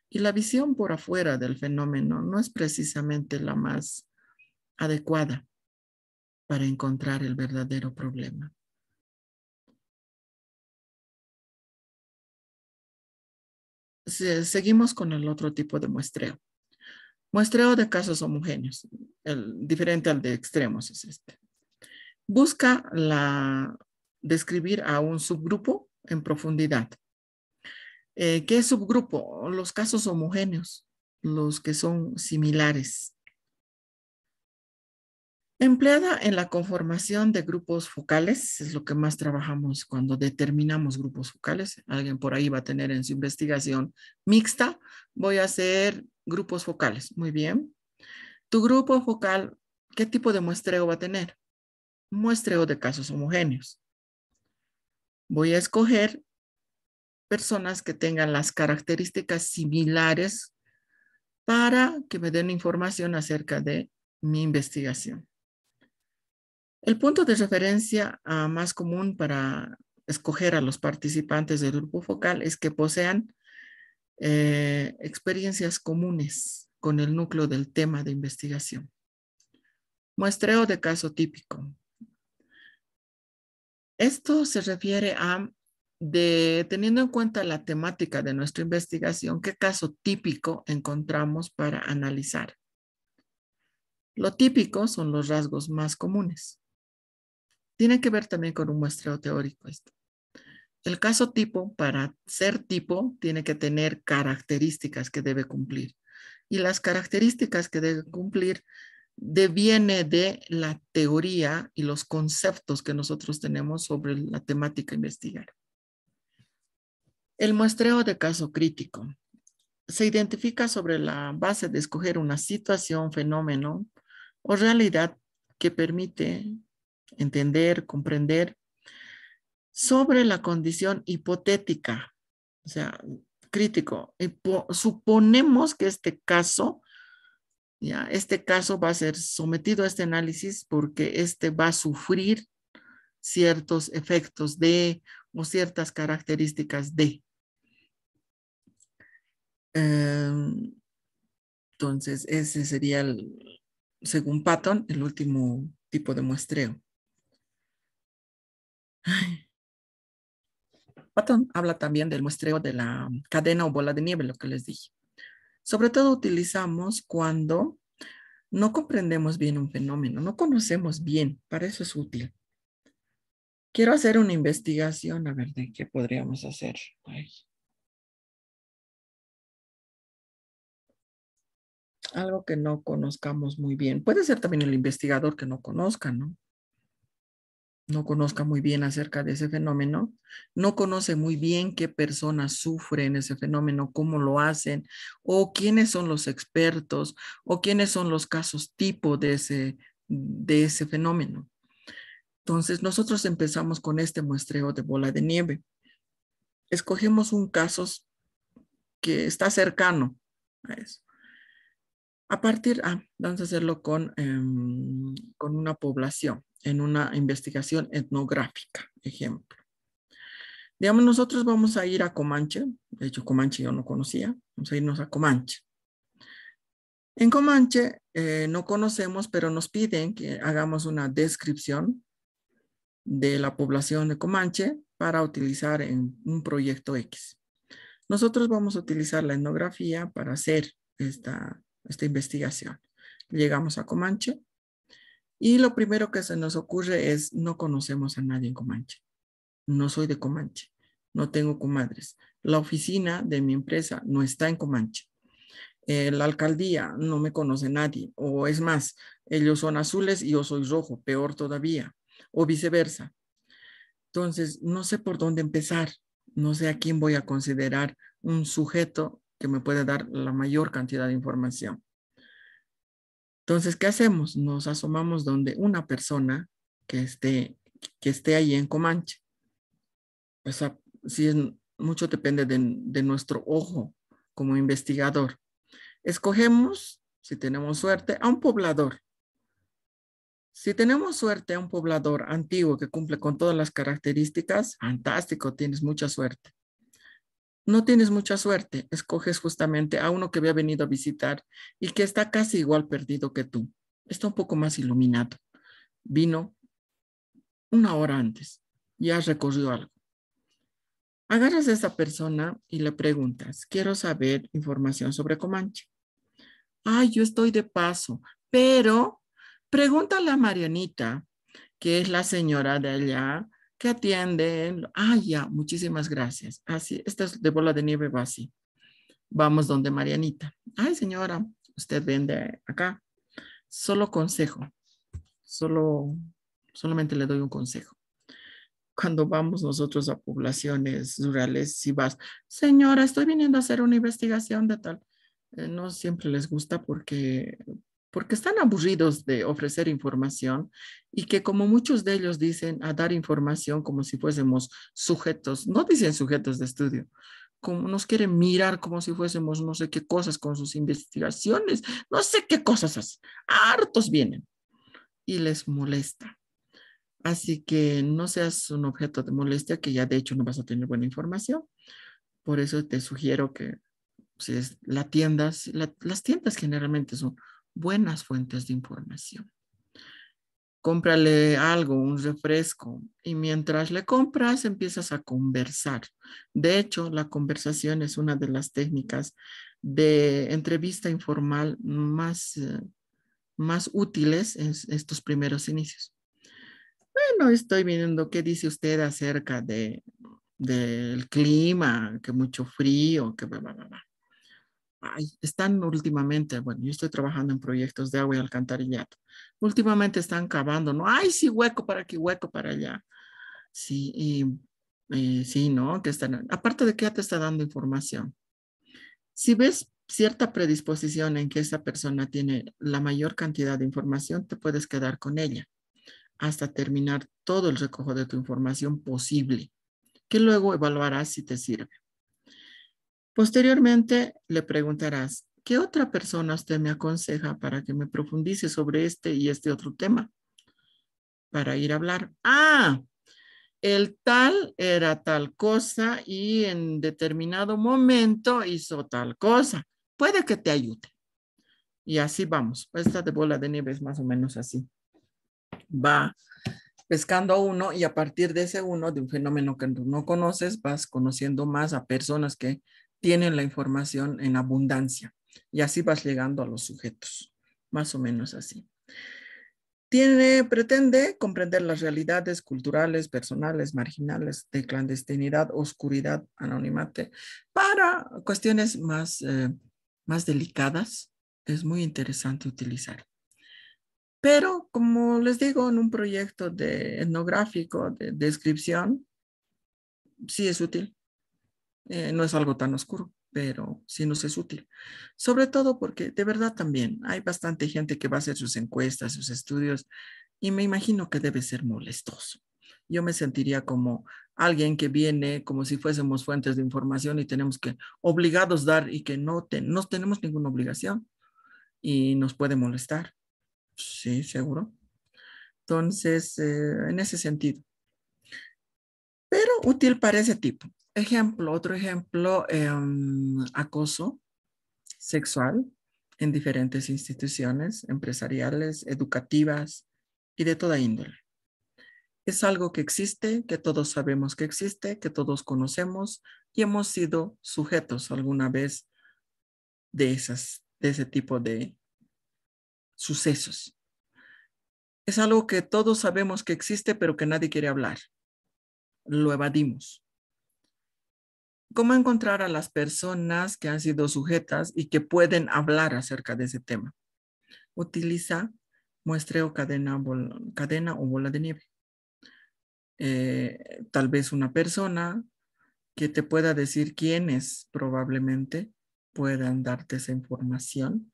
Speaker 1: Y la visión por afuera del fenómeno no es precisamente la más adecuada para encontrar el verdadero problema. Seguimos con el otro tipo de muestreo. Muestreo de casos homogéneos, diferente al de extremos es este. Busca describir a un subgrupo en profundidad. ¿Qué subgrupo? Los casos homogéneos, los que son similares. Empleada en la conformación de grupos focales, es lo que más trabajamos cuando determinamos grupos focales. Alguien por ahí va a tener en su investigación mixta. Voy a hacer grupos focales. Muy bien. Tu grupo focal, ¿qué tipo de muestreo va a tener? Muestreo de casos homogéneos. Voy a escoger personas que tengan las características similares para que me den información acerca de mi investigación. El punto de referencia más común para escoger a los participantes del grupo focal es que posean experiencias comunes con el núcleo del tema de investigación. Muestreo de caso típico. Esto se refiere a, teniendo en cuenta la temática de nuestra investigación, qué caso típico encontramos para analizar. Lo típico son los rasgos más comunes. Tiene que ver también con un muestreo teórico esto. El caso tipo, para ser tipo, tiene que tener características que debe cumplir. Y las características que debe cumplir deviene de la teoría y los conceptos que nosotros tenemos sobre la temática a investigar. El muestreo de caso crítico se identifica sobre la base de escoger una situación, fenómeno o realidad que permite entender, comprender sobre la condición hipotética, o sea, crítico. Suponemos que este caso va a ser sometido a este análisis porque este va a sufrir ciertos efectos de o ciertas características de. Entonces, ese sería, según Patton, el último tipo de muestreo. Patton habla también del muestreo de la cadena o bola de nieve, lo que les dije. Sobre todo utilizamos cuando no comprendemos bien un fenómeno, no conocemos bien, para eso es útil. Quiero hacer una investigación, a ver, ¿de qué podríamos hacer? Algo que no conozcamos muy bien. Puede ser también el investigador que no conozca, ¿no? No conozca muy bien acerca de ese fenómeno, no conoce muy bien qué personas sufren ese fenómeno, cómo lo hacen, o quiénes son los expertos, o quiénes son los casos tipo de ese fenómeno. Entonces, nosotros empezamos con este muestreo de bola de nieve. Escogemos un caso que está cercano a eso. Vamos a hacerlo con una población, en una investigación etnográfica, ejemplo. Digamos, nosotros vamos a ir a Comanche. De hecho, Comanche yo no conocía. Vamos a irnos a Comanche. En Comanche no conocemos, pero nos piden que hagamos una descripción de la población de Comanche para utilizar en un proyecto X. Nosotros vamos a utilizar la etnografía para hacer esta investigación. Llegamos a Comanche y lo primero que se nos ocurre es no conocemos a nadie en Comanche. No soy de Comanche, no tengo comadres. La oficina de mi empresa no está en Comanche. La alcaldía no me conoce nadie. O es más, ellos son azules y yo soy rojo, peor todavía. O viceversa. Entonces, no sé por dónde empezar. No sé a quién voy a considerar un sujeto que me puede dar la mayor cantidad de información. Entonces, ¿qué hacemos? Nos asomamos donde una persona que esté ahí en Comanche. O sea, si es, mucho depende de nuestro ojo como investigador. Escogemos, si tenemos suerte, a un poblador. Si tenemos suerte a un poblador antiguo que cumple con todas las características, fantástico, tienes mucha suerte. No tienes mucha suerte, escoges justamente a uno que había venido a visitar y que está casi igual perdido que tú. Está un poco más iluminado. Vino una hora antes, ya recorrió algo. Agarras a esa persona y le preguntas, quiero saber información sobre Comanche. Ay, yo estoy de paso, pero pregúntale a Marianita, que es la señora de allá, que atiende. Ay, ya, muchísimas gracias. Así, esta es de bola de nieve, va así. Vamos donde Marianita. Ay, señora, usted vende acá. Solo consejo, solo, solamente le doy un consejo. Cuando vamos nosotros a poblaciones rurales, si vas, señora, estoy viniendo a hacer una investigación de tal, no siempre les gusta porque están aburridos de ofrecer información y que como muchos de ellos dicen a dar información como si fuésemos sujetos, no dicen sujetos de estudio, como nos quieren mirar como si fuésemos no sé qué cosas con sus investigaciones, no sé qué cosas hacen, hartos vienen y les molesta. Así que no seas un objeto de molestia que ya de hecho no vas a tener buena información. Por eso te sugiero que si es la tienda, las tiendas generalmente son buenas fuentes de información. Cómprale algo, un refresco, y mientras le compras empiezas a conversar. De hecho, la conversación es una de las técnicas de entrevista informal más útiles en estos primeros inicios. Bueno, estoy viendo qué dice usted acerca del clima, que mucho frío, que bla, bla, bla, bla. Ay, están últimamente, bueno, yo estoy trabajando en proyectos de agua y alcantarillado. Últimamente están cavando, ¿no? Ay, sí, hueco para aquí, hueco para allá. Sí, y sí, ¿no? Que están, aparte de que ya te está dando información. Si ves cierta predisposición en que esa persona tiene la mayor cantidad de información, te puedes quedar con ella hasta terminar todo el recojo de tu información posible, que luego evaluarás si te sirve. Posteriormente le preguntarás, ¿qué otra persona usted me aconseja para que me profundice sobre este y este otro tema? Para ir a hablar. Ah, el tal era tal cosa y en determinado momento hizo tal cosa. Puede que te ayude. Y así vamos. Esta de bola de nieve es más o menos así. Va pescando a uno y a partir de ese uno, de un fenómeno que no conoces, vas conociendo más a personas que tienen la información en abundancia y así vas llegando a los sujetos, más o menos así. Pretende comprender las realidades culturales, personales, marginales de clandestinidad, oscuridad, anonimate, para cuestiones más delicadas. Es muy interesante utilizar. Pero, como les digo, en un proyecto de etnográfico, de descripción, sí es útil. No es algo tan oscuro, pero sí nos es útil. Sobre todo porque de verdad también hay bastante gente que va a hacer sus encuestas, sus estudios, y me imagino que debe ser molestoso. Yo me sentiría como alguien que viene como si fuésemos fuentes de información y tenemos que obligados dar y que no tenemos ninguna obligación y nos puede molestar. Sí, seguro. Entonces, en ese sentido, pero útil para ese tipo. Otro ejemplo, acoso sexual en diferentes instituciones empresariales, educativas y de toda índole. Es algo que existe, que todos sabemos que existe, que todos conocemos y hemos sido sujetos alguna vez de ese tipo de sucesos. Es algo que todos sabemos que existe, pero que nadie quiere hablar. Lo evadimos. ¿Cómo encontrar a las personas que han sido sujetas y que pueden hablar acerca de ese tema? Utiliza muestreo cadena o bola de nieve. Tal vez una persona que te pueda decir quiénes probablemente puedan darte esa información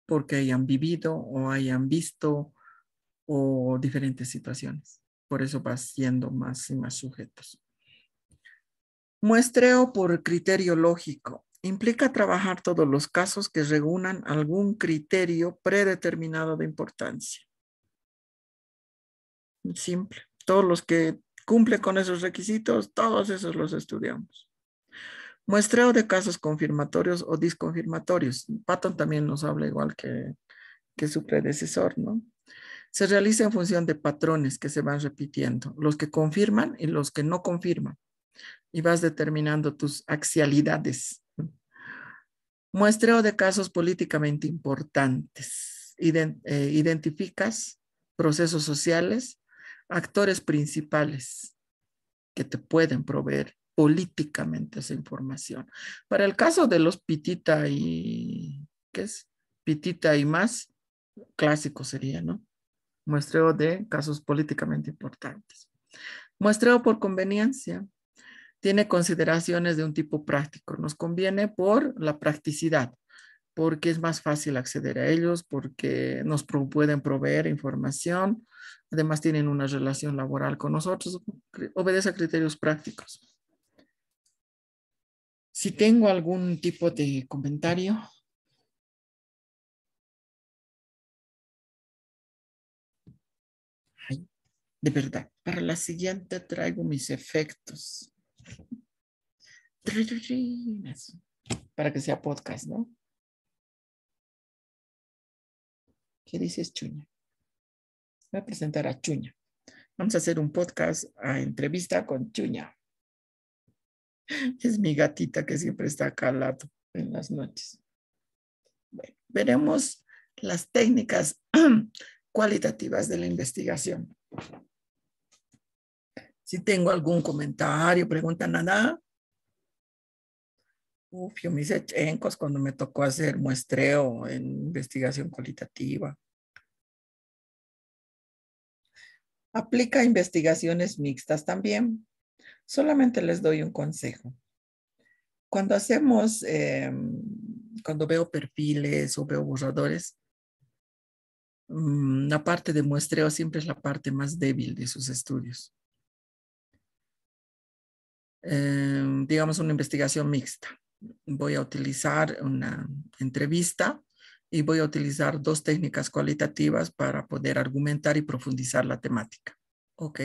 Speaker 1: porque hayan vivido o hayan visto o diferentes situaciones. Por eso vas siendo más y más sujetos. Muestreo por criterio lógico. Implica trabajar todos los casos que reúnan algún criterio predeterminado de importancia. Simple. Todos los que cumplen con esos requisitos, todos esos los estudiamos. Muestreo de casos confirmatorios o disconfirmatorios. Patton también nos habla igual que su predecesor, ¿no? Se realiza en función de patrones que se van repitiendo, los que confirman y los que no confirman. Y vas determinando tus axialidades. Muestreo de casos políticamente importantes. Identificas procesos sociales, actores principales que te pueden proveer políticamente esa información. Para el caso de los Pitita y, ¿qué es? Pitita y más, clásico sería, ¿no? Muestreo de casos políticamente importantes. Muestreo por conveniencia. Tiene consideraciones de un tipo práctico. Nos conviene por la practicidad, porque es más fácil acceder a ellos, porque nos pueden proveer información. Además, tienen una relación laboral con nosotros. Obedece a criterios prácticos. Si tengo algún tipo de comentario. Ay, de verdad, para la siguiente traigo mis efectos. Para que sea podcast, ¿no? ¿Qué dices, Chuña? Voy a presentar a Chuña. Vamos a hacer un podcast a entrevista con Chuña. Es mi gatita que siempre está acá al lado en las noches. Bueno, veremos las técnicas cualitativas de la investigación. Si tengo algún comentario, pregunta, nada. Uf, yo me hice chencos cuando me tocó hacer muestreo en investigación cualitativa. Aplica investigaciones mixtas también. Solamente les doy un consejo. Cuando hacemos, cuando veo perfiles o veo borradores, la parte de muestreo siempre es la parte más débil de sus estudios. Digamos una investigación mixta. Voy a utilizar una entrevista y voy a utilizar dos técnicas cualitativas para poder argumentar y profundizar la temática. Ok.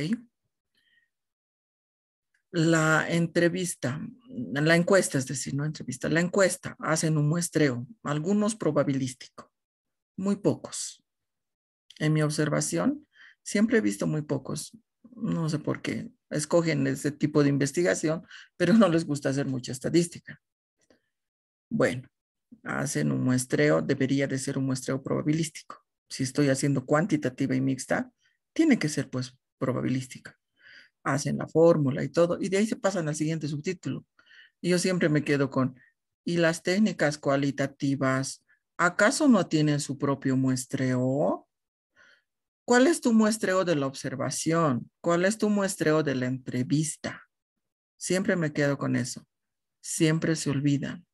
Speaker 1: La entrevista, la encuesta, es decir, no entrevista, la encuesta, hacen un muestreo, algunos probabilístico, muy pocos. En mi observación, siempre he visto muy pocos, no sé por qué, escogen ese tipo de investigación, pero no les gusta hacer mucha estadística. Bueno, hacen un muestreo, debería de ser un muestreo probabilístico. Si estoy haciendo cuantitativa y mixta, tiene que ser pues probabilística. Hacen la fórmula y todo, y de ahí se pasan al siguiente subtítulo. Y yo siempre me quedo con, ¿y las técnicas cualitativas acaso no tienen su propio muestreo? ¿Cuál es tu muestreo de la observación? ¿Cuál es tu muestreo de la entrevista? Siempre me quedo con eso. Siempre se olvidan.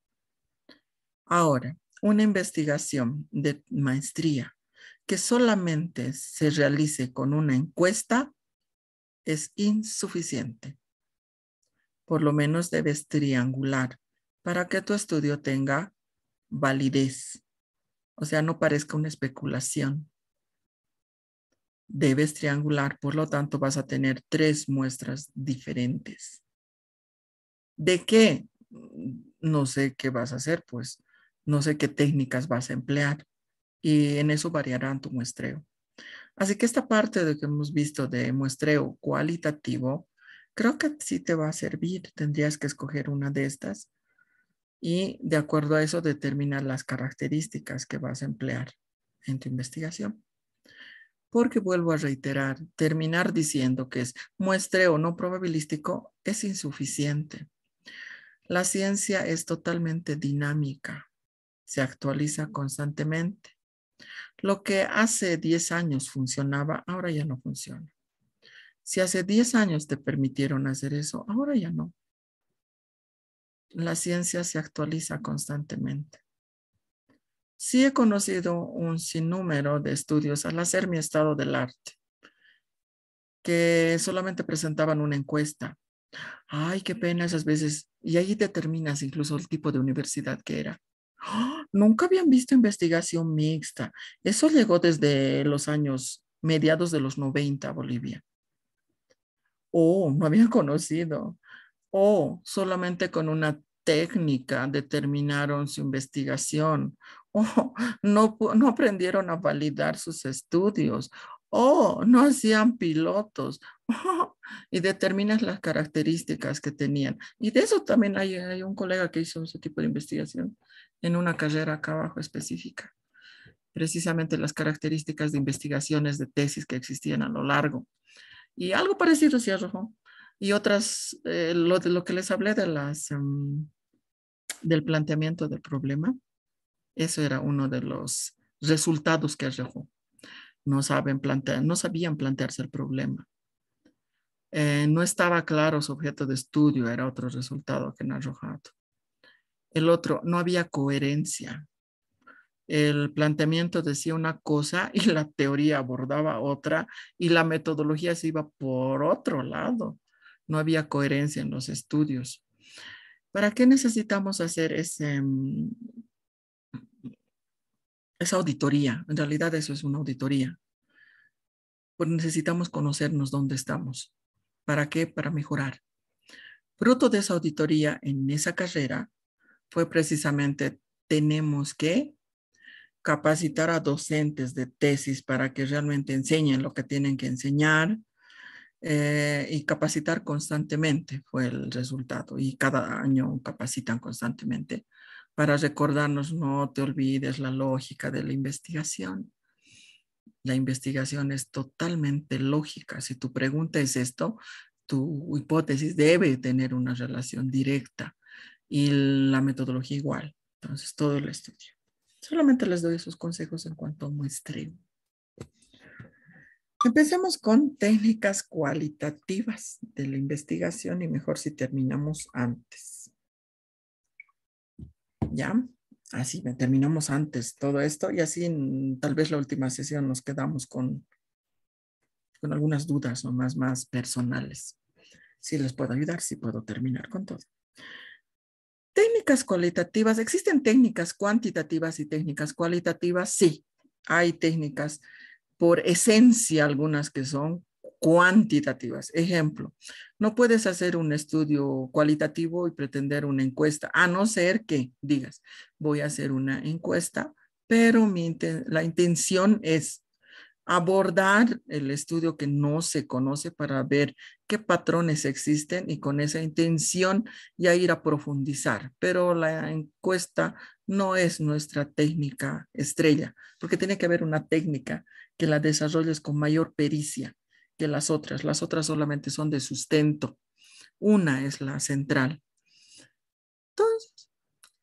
Speaker 1: Ahora, una investigación de maestría que solamente se realice con una encuesta es insuficiente. Por lo menos debes triangular para que tu estudio tenga validez. O sea, no parezca una especulación. Debes triangular, por lo tanto vas a tener 3 muestras diferentes. ¿De qué? No sé qué vas a hacer, pues no sé qué técnicas vas a emplear y en eso variará tu muestreo. Así que esta parte de que hemos visto de muestreo cualitativo Creo que sí te va a servir. Tendrías que escoger una de estas y de acuerdo a eso determinar las características que vas a emplear en tu investigación. Porque vuelvo a reiterar, terminar diciendo que es muestreo no probabilístico es insuficiente. La ciencia es totalmente dinámica, se actualiza constantemente. Lo que hace 10 años funcionaba, ahora ya no funciona. Si hace 10 años te permitieron hacer eso, ahora ya no. La ciencia se actualiza constantemente. Sí he conocido un sinnúmero de estudios al hacer mi estado del arte, que solamente presentaban una encuesta. Ay, qué pena esas veces. Y ahí determinas incluso el tipo de universidad que era. ¡Ah! Nunca habían visto investigación mixta. Eso llegó desde los años mediados de los 90 a Bolivia. Oh, no habían conocido. O solamente con una técnica determinaron su investigación. O no aprendieron a validar sus estudios. O no hacían pilotos. Y determinas las características que tenían. Y de eso también hay un colega que hizo ese tipo de investigación en una carrera acá abajo específica. Precisamente las características de investigaciones de tesis que existían a lo largo. Y algo parecido se arrojó. Y otras, de lo que les hablé de del planteamiento del problema, eso era uno de los resultados que arrojó. No sabían plantearse el problema. No estaba claro su objeto de estudio, era otro resultado que han arrojado. El otro, no había coherencia. El planteamiento decía una cosa y la teoría abordaba otra y la metodología se iba por otro lado. No había coherencia en los estudios. ¿Para qué necesitamos hacer esa auditoría? En realidad eso es una auditoría. Pues necesitamos conocernos dónde estamos. ¿Para qué? Para mejorar. Fruto de esa auditoría en esa carrera fue precisamente tenemos que capacitar a docentes de tesis para que realmente enseñen lo que tienen que enseñar y capacitar constantemente fue el resultado. Y cada año capacitan constantemente para recordarnos, no te olvides la lógica de la investigación. La investigación es totalmente lógica. Si tu pregunta es esto, tu hipótesis debe tener una relación directa y la metodología igual. Entonces, todo el estudio. Solamente les doy esos consejos en cuanto a muestreo. Empecemos con técnicas cualitativas de la investigación y mejor si terminamos antes. ¿Ya? Así terminamos antes todo esto y así tal vez la última sesión nos quedamos con algunas dudas o más personales. Si les puedo ayudar, si puedo terminar con todo. Técnicas cualitativas. ¿Existen técnicas cuantitativas y técnicas cualitativas? Sí, hay técnicas por esencia algunas que son cuantitativas. Ejemplo, no puedes hacer un estudio cualitativo y pretender una encuesta, a no ser que digas, voy a hacer una encuesta, pero la intención es abordar el estudio que no se conoce para ver qué patrones existen y con esa intención ya ir a profundizar. Pero la encuesta no es nuestra técnica estrella, porque tiene que haber una técnica que la desarrolles con mayor pericia que las otras. Las otras solamente son de sustento. Una es la central. Entonces,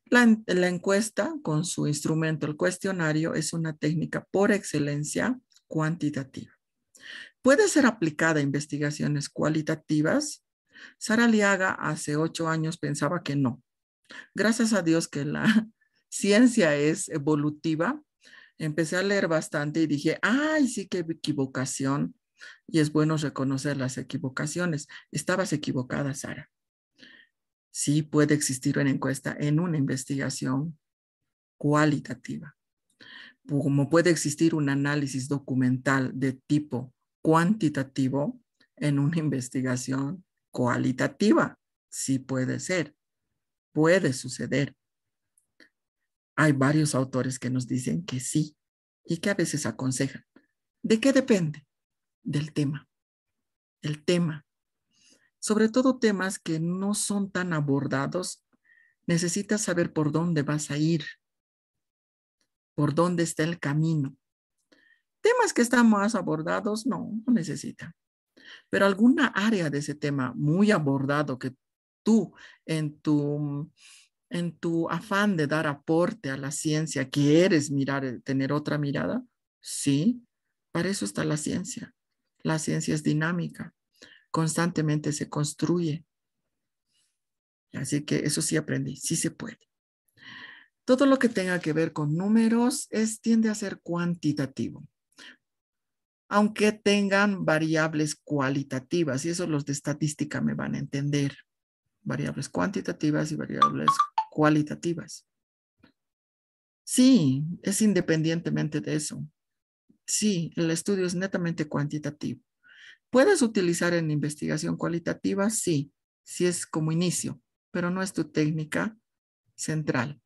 Speaker 1: la encuesta con su instrumento, el cuestionario, es una técnica por excelencia cuantitativa. Puede ser aplicada a investigaciones cualitativas. Sara Liaga hace 8 años pensaba que no. Gracias a Dios que la ciencia es evolutiva, empecé a leer bastante y dije, ay, sí, qué equivocación. Y es bueno reconocer las equivocaciones. Estabas equivocada, Sara. Sí puede existir una encuesta en una investigación cualitativa, como puede existir un análisis documental de tipo cuantitativo en una investigación cualitativa. Sí puede ser, puede suceder. Hay varios autores que nos dicen que sí y que a veces aconsejan. ¿De qué depende? Del tema. El tema. Sobre todo temas que no son tan abordados, necesitas saber por dónde vas a ir, por dónde está el camino. Temas que están más abordados, no necesitan. Pero alguna área de ese tema muy abordado que tú en tu afán de dar aporte a la ciencia quieres mirar, tener otra mirada, sí, para eso está la ciencia. La ciencia es dinámica, constantemente se construye. Así que eso sí aprendí, sí se puede. Todo lo que tenga que ver con números tiende a ser cuantitativo, aunque tengan variables cualitativas, y eso los de estadística me van a entender, variables cuantitativas y variables cualitativas. Sí, es independientemente de eso. Sí, el estudio es netamente cuantitativo. ¿Puedes utilizar en investigación cualitativa? Sí, sí es como inicio, pero no es tu técnica central,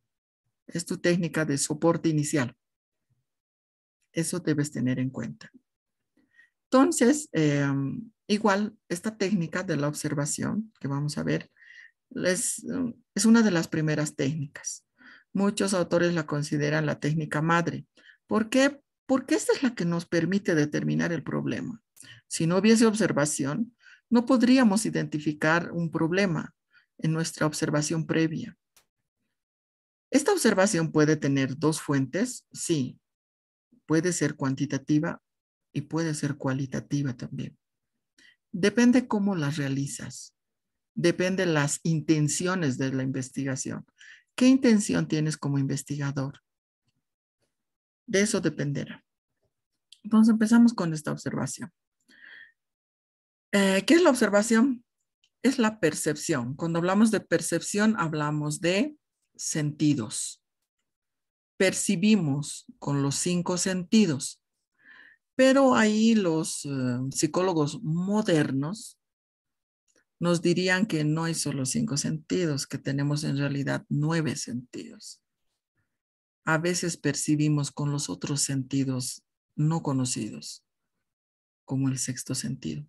Speaker 1: es tu técnica de soporte inicial. Eso debes tener en cuenta. Entonces, igual, esta técnica de la observación que vamos a ver es una de las primeras técnicas. Muchos autores la consideran la técnica madre. ¿Por qué? Porque esta es la que nos permite determinar el problema. Si no hubiese observación, no podríamos identificar un problema en nuestra observación previa. ¿Esta observación puede tener dos fuentes? Sí, puede ser cuantitativa y puede ser cualitativa también. Depende cómo las realizas. Depende de las intenciones de la investigación. ¿Qué intención tienes como investigador? De eso dependerá. Entonces empezamos con esta observación. ¿Qué es la observación? Es la percepción. Cuando hablamos de percepción, hablamos de sentidos. Percibimos con los 5 sentidos, pero ahí los psicólogos modernos nos dirían que no hay solo 5 sentidos, que tenemos en realidad 9 sentidos. A veces percibimos con los otros sentidos no conocidos, como el sexto sentido.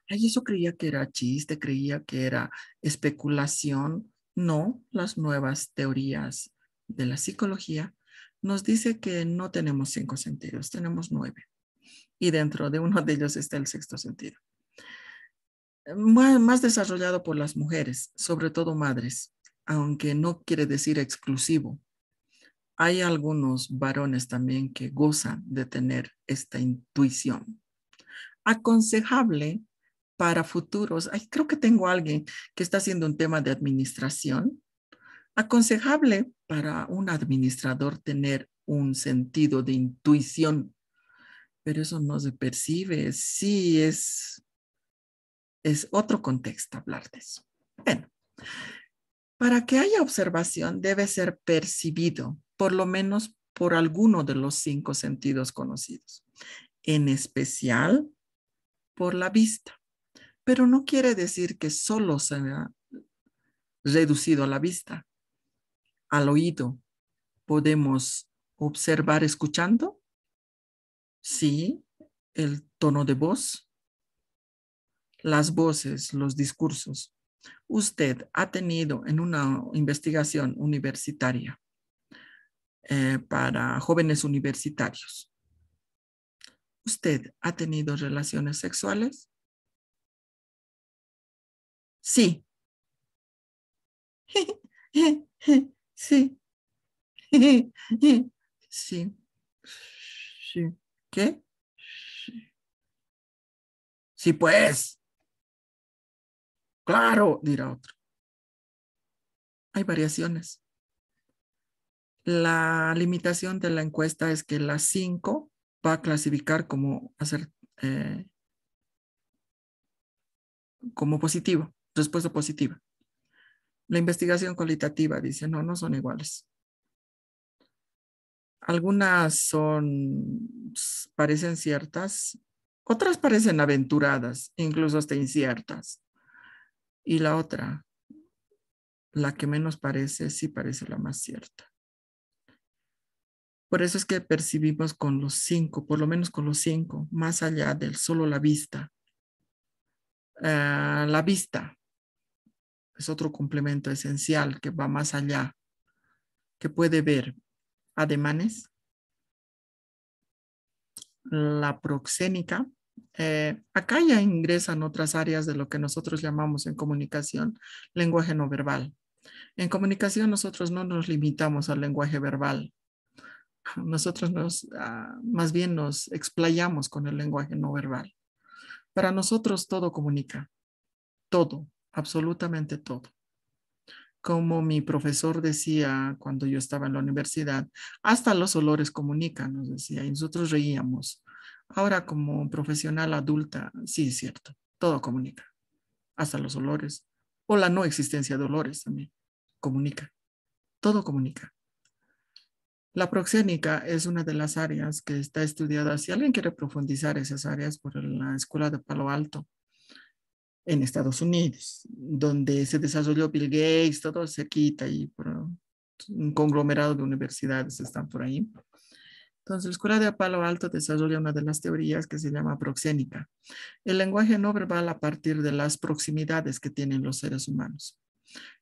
Speaker 1: Ay, eso creía que era chiste, creía que era especulación. No, las nuevas teorías de la psicología nos dice que no tenemos 5 sentidos, tenemos 9. Y dentro de uno de ellos está el sexto sentido. Más desarrollado por las mujeres, sobre todo madres, aunque no quiere decir exclusivo. Hay algunos varones también que gozan de tener esta intuición. Aconsejable para futuros. Ay, creo que tengo a alguien que está haciendo un tema de administración. Aconsejable para un administrador tener un sentido de intuición, pero eso no se percibe. Sí, es otro contexto hablar de eso. Bueno, para que haya observación debe ser percibido, por lo menos por alguno de los 5 sentidos conocidos, en especial por la vista. Pero no quiere decir que solo sea reducido a la vista. Al oído podemos observar escuchando. Sí, el tono de voz, las voces, los discursos. Usted ha tenido en una investigación universitaria para jóvenes universitarios. ¿Usted ha tenido relaciones sexuales? Sí. Sí. Sí. Sí. ¿Qué? Sí, pues. Claro, dirá otro. Hay variaciones. La limitación de la encuesta es que las 5 va a clasificar eh, como positivo, respuesta positiva. La investigación cualitativa dice, no son iguales. Algunas parecen ciertas, otras parecen aventuradas, incluso hasta inciertas. Y la otra, la que menos parece, sí parece la más cierta. Por eso es que percibimos con los 5, por lo menos con los 5, más allá del solo la vista. La vista es otro complemento esencial que va más allá, que puede ver ademanes. La proxénica. Acá ya ingresan otras áreas de lo que nosotros llamamos en comunicación lenguaje no verbal. En comunicación nosotros no nos limitamos al lenguaje verbal. Nosotros más bien nos explayamos con el lenguaje no verbal. Para nosotros todo comunica, todo, absolutamente todo. Como mi profesor decía cuando yo estaba en la universidad, hasta los olores comunican, nos decía, y nosotros reíamos. Ahora como profesional adulta, sí es cierto, todo comunica, hasta los olores, o la no existencia de olores también, comunica, todo comunica. La proxénica es una de las áreas que está estudiada. Si alguien quiere profundizar esas áreas por la Escuela de Palo Alto en Estados Unidos, donde se desarrolló Bill Gates, todo cerquita y por un conglomerado de universidades están por ahí. Entonces, la Escuela de Palo Alto desarrolla una de las teorías que se llama proxénica. El lenguaje no verbal a partir de las proximidades que tienen los seres humanos.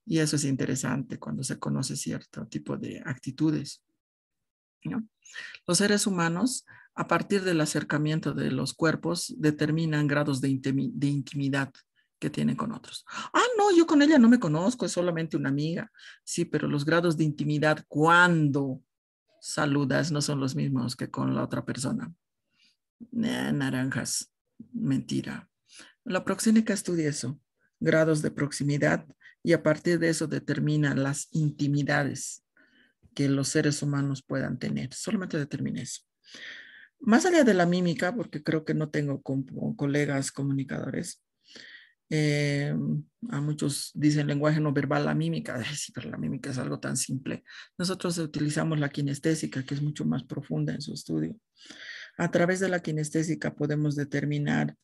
Speaker 1: Y eso es interesante cuando se conoce cierto tipo de actitudes, ¿no? Los seres humanos, a partir del acercamiento de los cuerpos, determinan grados de intimidad que tienen con otros. Ah, no, yo con ella no me conozco, es solamente una amiga. Sí, pero los grados de intimidad cuando saludas no son los mismos que con la otra persona. Naranjas, mentira. La proxémica estudia eso, grados de proximidad, y a partir de eso determina las intimidades que los seres humanos puedan tener. Solamente determina eso. Más allá de la mímica, porque creo que no tengo colegas comunicadores, eh, a muchos dicen lenguaje no verbal, la mímica. Ay, sí, pero la mímica es algo tan simple. Nosotros utilizamos la kinestésica, que es mucho más profunda en su estudio. A través de la kinestésica podemos determinar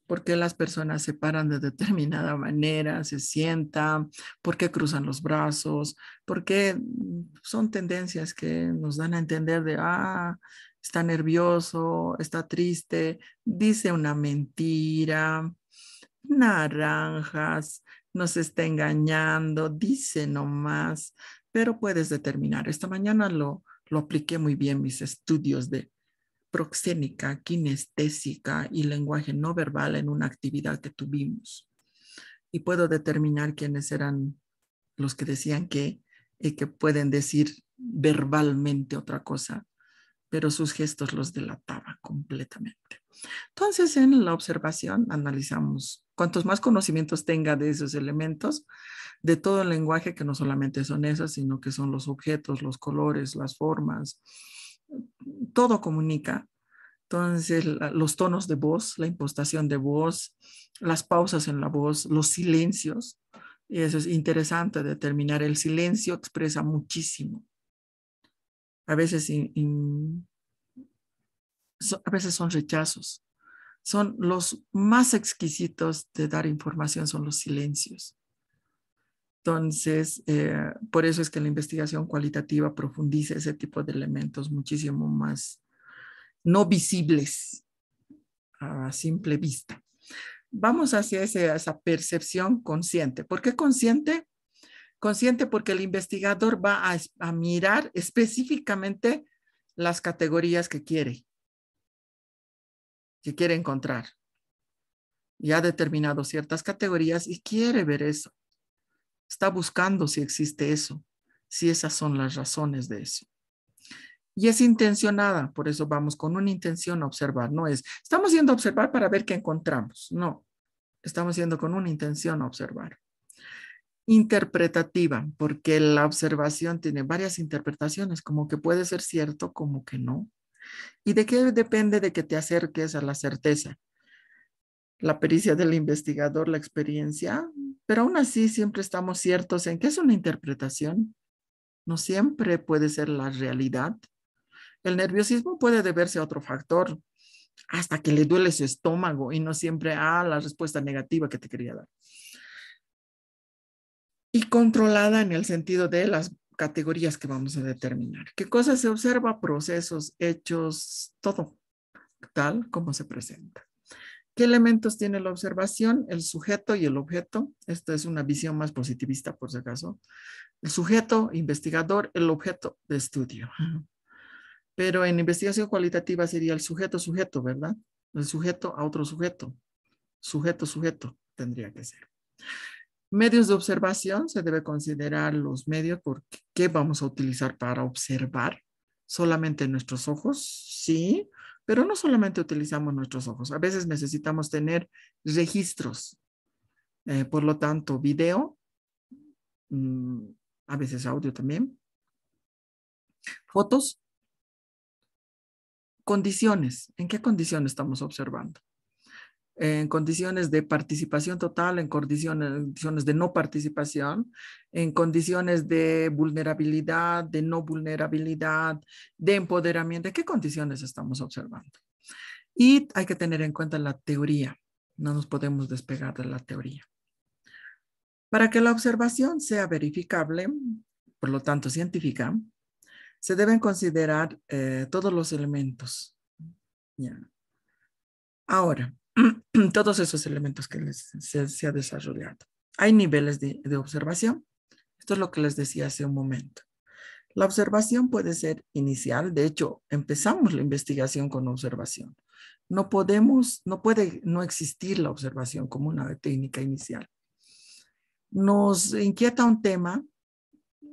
Speaker 1: por qué las personas se paran de determinada manera, se sientan, por qué cruzan los brazos, por qué son tendencias que nos dan a entender de, está nervioso, está triste, dice una mentira, naranjas, nos está engañando, dice nomás, pero puedes determinar. Esta mañana lo apliqué muy bien mis estudios de proxémica, kinestésica y lenguaje no verbal en una actividad que tuvimos. Y puedo determinar quiénes eran los que decían que pueden decir verbalmente otra cosa, pero sus gestos los delataba completamente. Entonces, en la observación analizamos cuantos más conocimientos tenga de esos elementos, de todo el lenguaje, que no solamente son esas, sino que son los objetos, los colores, las formas, todo comunica. Entonces, los tonos de voz, la impostación de voz, las pausas en la voz, los silencios. Y eso es interesante determinar. El silencio expresa muchísimo. A veces, a veces son rechazos. Son los más exquisitos de dar información, son los silencios. Entonces, por eso es que la investigación cualitativa profundiza ese tipo de elementos muchísimo más no visibles a simple vista. Vamos hacia esa percepción consciente. ¿Por qué consciente? Consciente porque el investigador va a mirar específicamente las categorías que quiere encontrar. Ya ha determinado ciertas categorías y quiere ver eso. Está buscando si existe eso, si esas son las razones de eso. Y es intencionada, por eso vamos con una intención a observar. No es, estamos yendo a observar para ver qué encontramos. No, estamos yendo con una intención a observar. Interpretativa, porque la observación tiene varias interpretaciones, como que puede ser cierto, como que no. ¿Y de qué depende de que te acerques a la certeza? La pericia del investigador, la experiencia, pero aún así siempre estamos ciertos en que es una interpretación. No siempre puede ser la realidad. El nerviosismo puede deberse a otro factor, hasta que le duele su estómago y no siempre a la respuesta negativa que te quería dar. Y controlada en el sentido de las categorías que vamos a determinar. ¿Qué cosa se observa? Procesos, hechos, todo tal como se presenta. ¿Qué elementos tiene la observación? El sujeto y el objeto. Esta es una visión más positivista, por si acaso. El sujeto, investigador, el objeto de estudio. Pero en investigación cualitativa sería el sujeto, sujeto, ¿verdad? El sujeto a otro sujeto. Sujeto, sujeto, tendría que ser. Medios de observación, se debe considerar los medios porque ¿qué vamos a utilizar para observar? ¿Solamente nuestros ojos? Sí, pero no solamente utilizamos nuestros ojos. A veces necesitamos tener registros. Por lo tanto, video, a veces audio también, fotos, condiciones. ¿En qué condiciones estamos observando? En condiciones de participación total, en condiciones de no participación, en condiciones de vulnerabilidad, de no vulnerabilidad, de empoderamiento. ¿En qué condiciones estamos observando? Y hay que tener en cuenta la teoría. No nos podemos despegar de la teoría. Para que la observación sea verificable, por lo tanto científica, se deben considerar todos los elementos. ¿Ya? Ahora, todos esos elementos que se ha desarrollado. Hay niveles de observación. Esto es lo que les decía hace un momento. La observación puede ser inicial. De hecho, empezamos la investigación con observación. No puede no existir la observación como una técnica inicial. Nos inquieta un tema.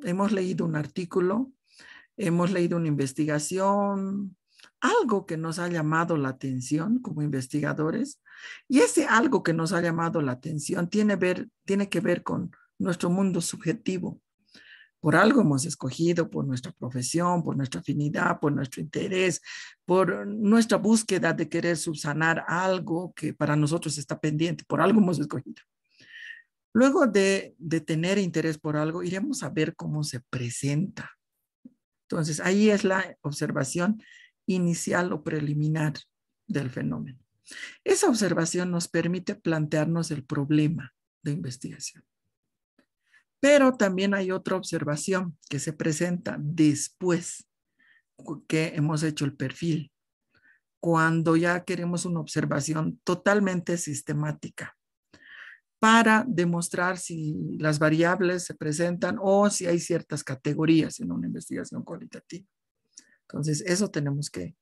Speaker 1: Hemos leído un artículo, hemos leído una investigación, algo que nos ha llamado la atención como investigadores, y ese algo que nos ha llamado la atención tiene que ver con nuestro mundo subjetivo. Por algo hemos escogido, por nuestra profesión, por nuestra afinidad, por nuestro interés, por nuestra búsqueda de querer subsanar algo que para nosotros está pendiente, por algo hemos escogido. Luego de tener interés por algo, iremos a ver cómo se presenta. Entonces, ahí es la observación inicial o preliminar del fenómeno. Esa observación nos permite plantearnos el problema de investigación. Pero también hay otra observación que se presenta después que hemos hecho el perfil, cuando ya queremos una observación totalmente sistemática para demostrar si las variables se presentan o si hay ciertas categorías en una investigación cualitativa. Entonces, eso tenemos que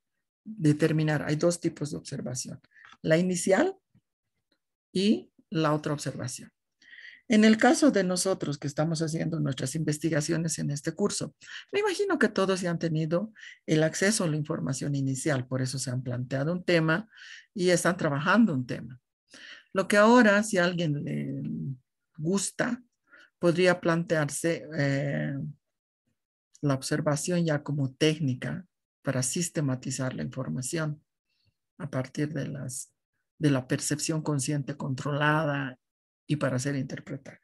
Speaker 1: determinar. Hay dos tipos de observación, la inicial y la otra observación. En el caso de nosotros que estamos haciendo nuestras investigaciones en este curso, me imagino que todos ya han tenido el acceso a la información inicial, por eso se han planteado un tema y están trabajando un tema. Lo que ahora, si a alguien le gusta, podría plantearse la observación ya como técnica para sistematizar la información a partir de la percepción consciente controlada y para ser interpretada.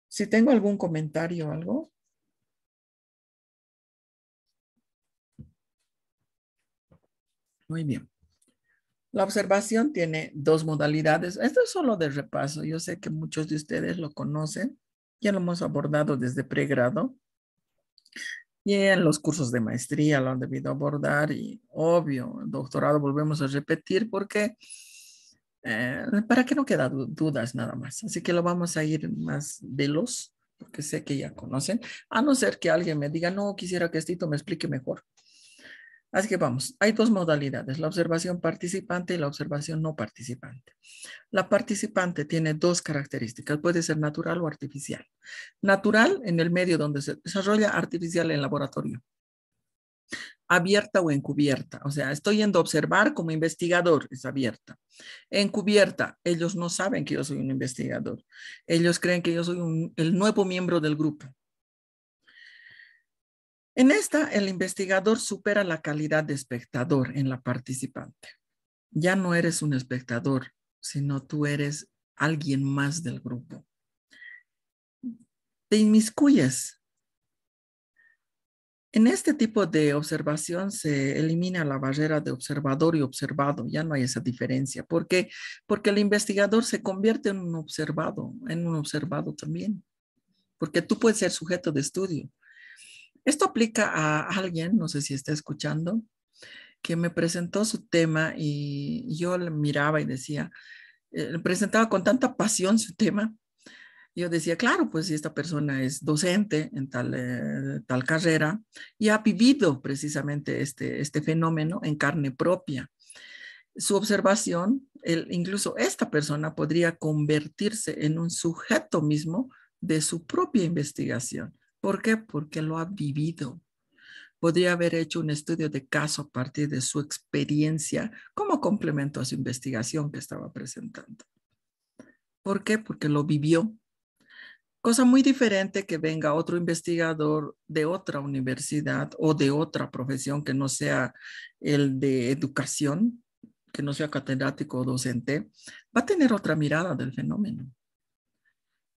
Speaker 1: Si tengo algún comentario o algo. Muy bien. La observación tiene dos modalidades. Esto es solo de repaso. Yo sé que muchos de ustedes lo conocen. Ya lo hemos abordado desde pregrado. Y en los cursos de maestría lo han debido abordar. Y obvio, el doctorado volvemos a repetir porque para que no queden dudas nada más. Así que lo vamos a ir más veloz porque sé que ya conocen. A no ser que alguien me diga, no, quisiera que Estito me explique mejor. Así que vamos, hay dos modalidades, la observación participante y la observación no participante. La participante tiene dos características, puede ser natural o artificial. Natural en el medio donde se desarrolla, artificial en laboratorio. Abierta o encubierta, o sea, estoy yendo a observar como investigador, es abierta. Encubierta, ellos no saben que yo soy un investigador. Ellos creen que yo soy el nuevo miembro del grupo. En esta, el investigador supera la calidad de espectador en la participante. Ya no eres un espectador, sino tú eres alguien más del grupo. Te inmiscuyes. En este tipo de observación se elimina la barrera de observador y observado. Ya no hay esa diferencia. ¿Por qué? Porque el investigador se convierte en un observado también. Porque tú puedes ser sujeto de estudio. Esto aplica a alguien, no sé si está escuchando, que me presentó su tema y yo le miraba y decía, presentaba con tanta pasión su tema. Yo decía, claro, pues si esta persona es docente en tal carrera y ha vivido precisamente este fenómeno en carne propia. Su observación, incluso esta persona podría convertirse en un sujeto mismo de su propia investigación. ¿Por qué? Porque lo ha vivido. Podría haber hecho un estudio de caso a partir de su experiencia como complemento a su investigación que estaba presentando. ¿Por qué? Porque lo vivió. Cosa muy diferente que venga otro investigador de otra universidad o de otra profesión que no sea el de educación, que no sea catedrático o docente, va a tener otra mirada del fenómeno.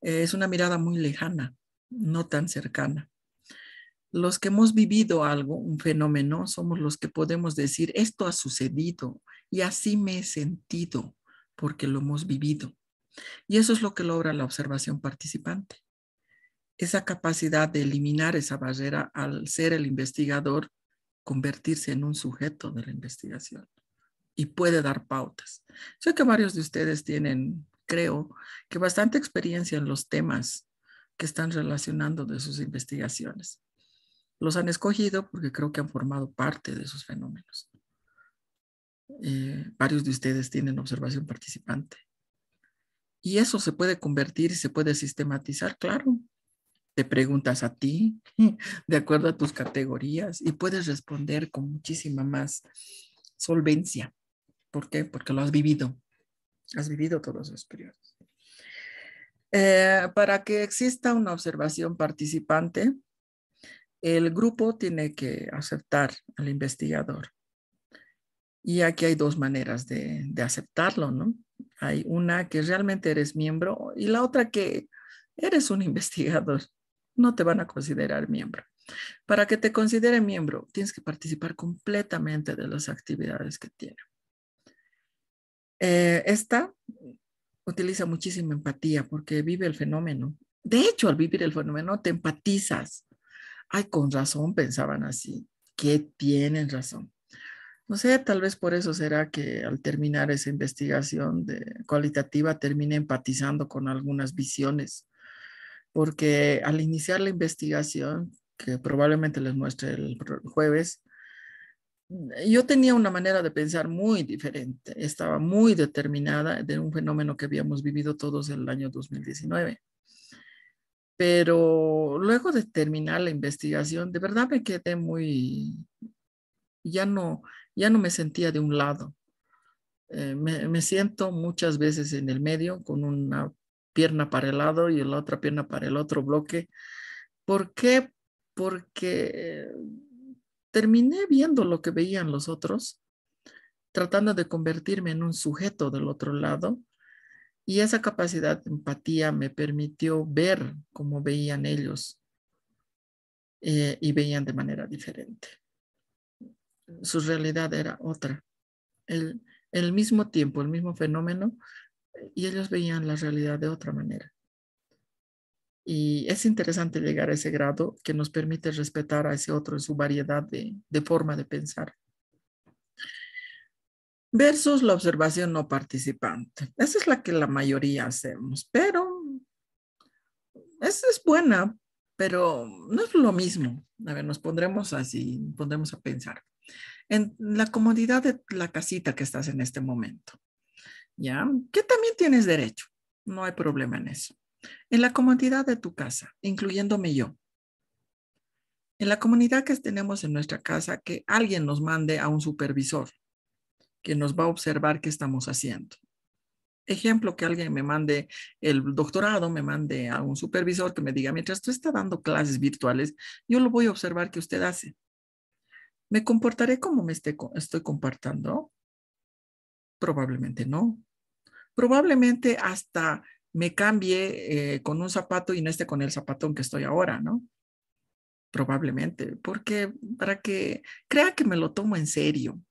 Speaker 1: Es una mirada muy lejana, no tan cercana. Los que hemos vivido algo, un fenómeno, somos los que podemos decir, esto ha sucedido y así me he sentido porque lo hemos vivido. Y eso es lo que logra la observación participante. Esa capacidad de eliminar esa barrera al ser el investigador, convertirse en un sujeto de la investigación y puede dar pautas. Sé que varios de ustedes tienen, creo, que bastante experiencia en los temas que están relacionando de sus investigaciones. Los han escogido porque creo que han formado parte de esos fenómenos. Varios de ustedes tienen observación participante. Y eso se puede convertir y se puede sistematizar, claro. Te preguntas a ti, de acuerdo a tus categorías, y puedes responder con muchísima más solvencia. ¿Por qué? Porque lo has vivido. Has vivido todos esos periodos. Para que exista una observación participante, el grupo tiene que aceptar al investigador. Y aquí hay dos maneras de aceptarlo, ¿no? Hay una que realmente eres miembro y la otra que eres un investigador. No te van a considerar miembro. Para que te consideren miembro, tienes que participar completamente de las actividades que tiene. Esta utiliza muchísima empatía porque vive el fenómeno. De hecho, al vivir el fenómeno, te empatizas. Ay, con razón pensaban así. Que tienen razón. No sé, tal vez por eso será que al terminar esa investigación cualitativa termine empatizando con algunas visiones, porque al iniciar la investigación, que probablemente les muestre el jueves, yo tenía una manera de pensar muy diferente, estaba muy determinada de un fenómeno que habíamos vivido todos el año 2019. Pero luego de terminar la investigación, de verdad me quedé ya no, ya no me sentía de un lado. Me siento muchas veces en el medio con una pierna para el lado y la otra pierna para el otro bloque. ¿Por qué? Porque terminé viendo lo que veían los otros, tratando de convertirme en un sujeto del otro lado, y esa capacidad de empatía me permitió ver cómo veían ellos y veían de manera diferente. Su realidad era otra. El mismo tiempo, el mismo fenómeno, y ellos veían la realidad de otra manera. Y es interesante llegar a ese grado que nos permite respetar a ese otro en su variedad de forma de pensar. Versus la observación no participante. Esa es la que la mayoría hacemos, pero esa es buena, pero no es lo mismo. A ver, nos pondremos así, pondremos a pensar. En la comodidad de la casita que estás en este momento, ¿ya? Que también tienes derecho. No hay problema en eso. En la comodidad de tu casa, incluyéndome yo. En la comunidad que tenemos en nuestra casa, que alguien nos mande a un supervisor que nos va a observar qué estamos haciendo. Ejemplo, que alguien me mande el doctorado, me mande a un supervisor que me diga, mientras tú estás dando clases virtuales, yo lo voy a observar que usted hace. ¿Me comportaré como estoy comportando? Probablemente no. Probablemente hasta me cambie con un zapato y no esté con el zapatón que estoy ahora, ¿no? Probablemente, porque para que crea que me lo tomo en serio.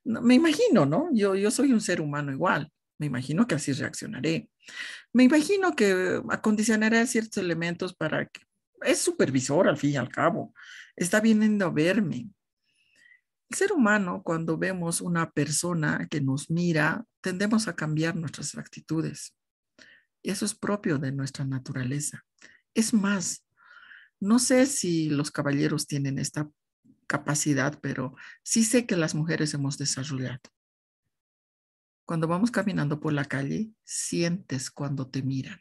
Speaker 1: No, me imagino, ¿no? Yo soy un ser humano igual. Me imagino que así reaccionaré. Me imagino que acondicionaré ciertos elementos para que... Es supervisor al fin y al cabo. Está viniendo a verme. El ser humano, cuando vemos una persona que nos mira, tendemos a cambiar nuestras actitudes. Y eso es propio de nuestra naturaleza. Es más, no sé si los caballeros tienen esta capacidad, pero sí sé que las mujeres hemos desarrollado. Cuando vamos caminando por la calle, sientes cuando te miran.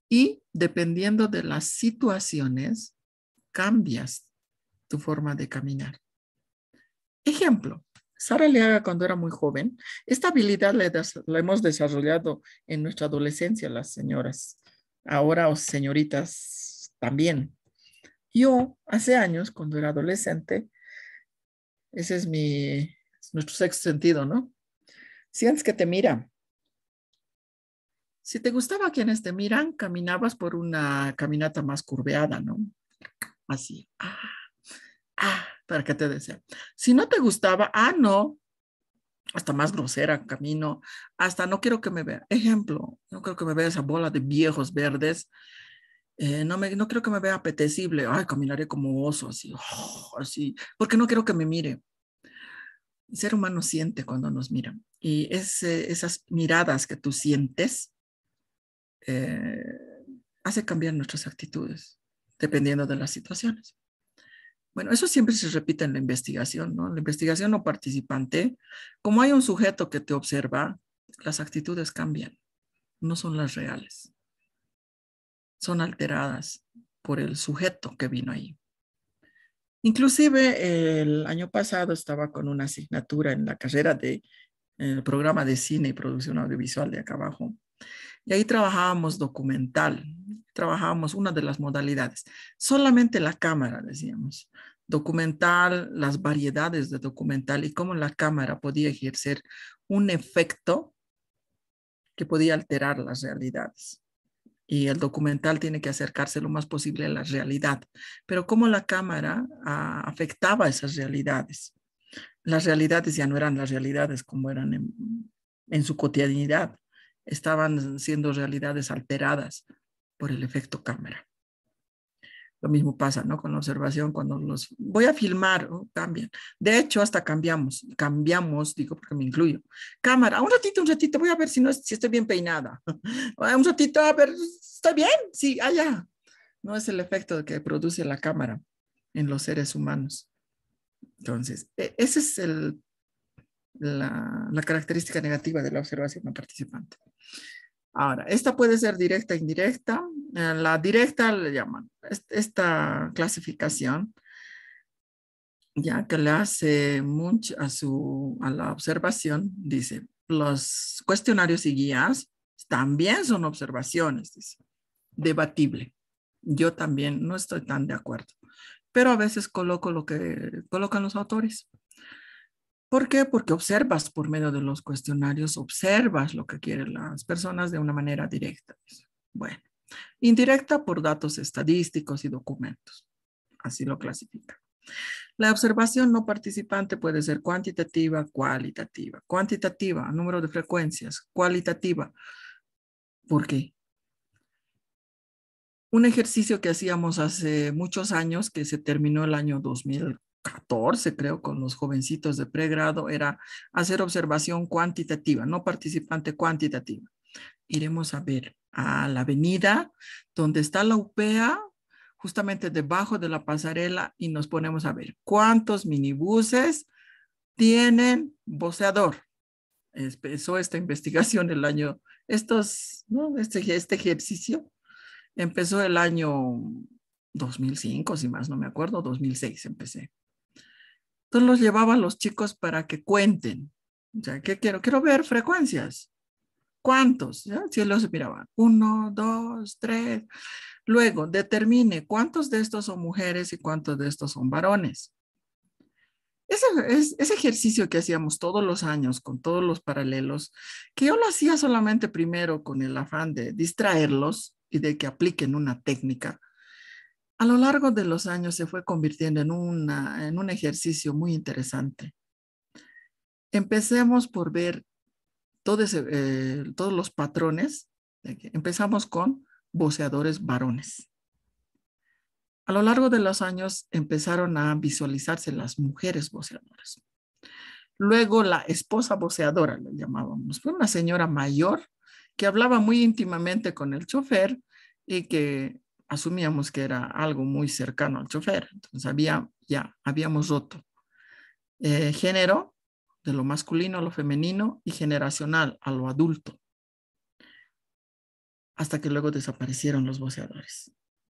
Speaker 1: Y dependiendo de las situaciones, cambias tu forma de caminar. Ejemplo, Sara Leaga cuando era muy joven, esta habilidad la hemos desarrollado en nuestra adolescencia las señoras, ahora o señoritas también. Yo hace años, cuando era adolescente, ese es nuestro sexto sentido, ¿no? Sientes que te miran. Si te gustaba quienes te miran, caminabas por una caminata más curveada, ¿no? Así, para que te desea. Si no te gustaba, no, hasta más grosera camino, hasta no quiero que me vea. Ejemplo, no creo que me vea esa bola de viejos verdes. No creo que me vea apetecible. Ay, caminaré como oso, así, así, porque no quiero que me mire. El ser humano siente cuando nos miran. Y esas miradas que tú sientes eh, hace cambiar nuestras actitudes, dependiendo de las situaciones. Bueno, eso siempre se repite en la investigación, ¿no? La investigación no participante, como hay un sujeto que te observa, las actitudes cambian, no son las reales, son alteradas por el sujeto que vino ahí. Inclusive el año pasado estaba con una asignatura en la carrera de el programa de cine y producción audiovisual de acá abajo. Y ahí trabajábamos documental, trabajábamos una de las modalidades, solamente la cámara, decíamos, documental, las variedades de documental y cómo la cámara podía ejercer un efecto que podía alterar las realidades. Y el documental tiene que acercarse lo más posible a la realidad, pero cómo la cámara afectaba esas realidades. Las realidades ya no eran las realidades como eran en su cotidianidad, estaban siendo realidades alteradas por el efecto cámara. Lo mismo pasa, ¿no? Con la observación, cuando los voy a filmar, cambian. De hecho, hasta cambiamos, digo porque me incluyo. Cámara, un ratito, voy a ver si estoy bien peinada. Un ratito, a ver, ¿estoy bien? Sí, allá. No es el efecto que produce la cámara en los seres humanos. Entonces, ese es la característica negativa de la observación no participante. Ahora, esta puede ser directa e indirecta. La directa le llaman esta clasificación, ya que le hace mucho a la observación, dice, los cuestionarios y guías también son observaciones, dice, debatible. Yo también no estoy tan de acuerdo, pero a veces coloco lo que colocan los autores. ¿Por qué? Porque observas por medio de los cuestionarios, observas lo que quieren las personas de una manera directa. Bueno, indirecta por datos estadísticos y documentos. Así lo clasifica. La observación no participante puede ser cuantitativa, cualitativa. Cuantitativa, número de frecuencias. Cualitativa, ¿por qué? Un ejercicio que hacíamos hace muchos años, que se terminó el año 2014, creo, con los jovencitos de pregrado, era hacer observación cuantitativa, no participante cuantitativa. Iremos a ver a la avenida donde está la UPEA, justamente debajo de la pasarela, y nos ponemos a ver cuántos minibuses tienen voceador. Empezó esta investigación el año, ¿no? este ejercicio empezó el año 2005, si más no me acuerdo, 2006 empecé. Entonces los llevaba a los chicos para que cuenten. O sea, ¿qué quiero? Quiero ver frecuencias. ¿Cuántos? ¿Ya? Si los miraban, 1, 2, 3. Luego, determine cuántos de estos son mujeres y cuántos de estos son varones. Ese ejercicio que hacíamos todos los años con todos los paralelos, que yo lo hacía solamente primero con el afán de distraerlos y de que apliquen una técnica, a lo largo de los años se fue convirtiendo en un ejercicio muy interesante. Empecemos por ver todos los patrones. Empezamos con voceadores varones. A lo largo de los años empezaron a visualizarse las mujeres voceadoras. Luego la esposa voceadora, le llamábamos. Fue una señora mayor que hablaba muy íntimamente con el chofer y que asumíamos que era algo muy cercano al chofer. Entonces habíamos roto género, de lo masculino a lo femenino, y generacional a lo adulto, hasta que luego desaparecieron los voceadores.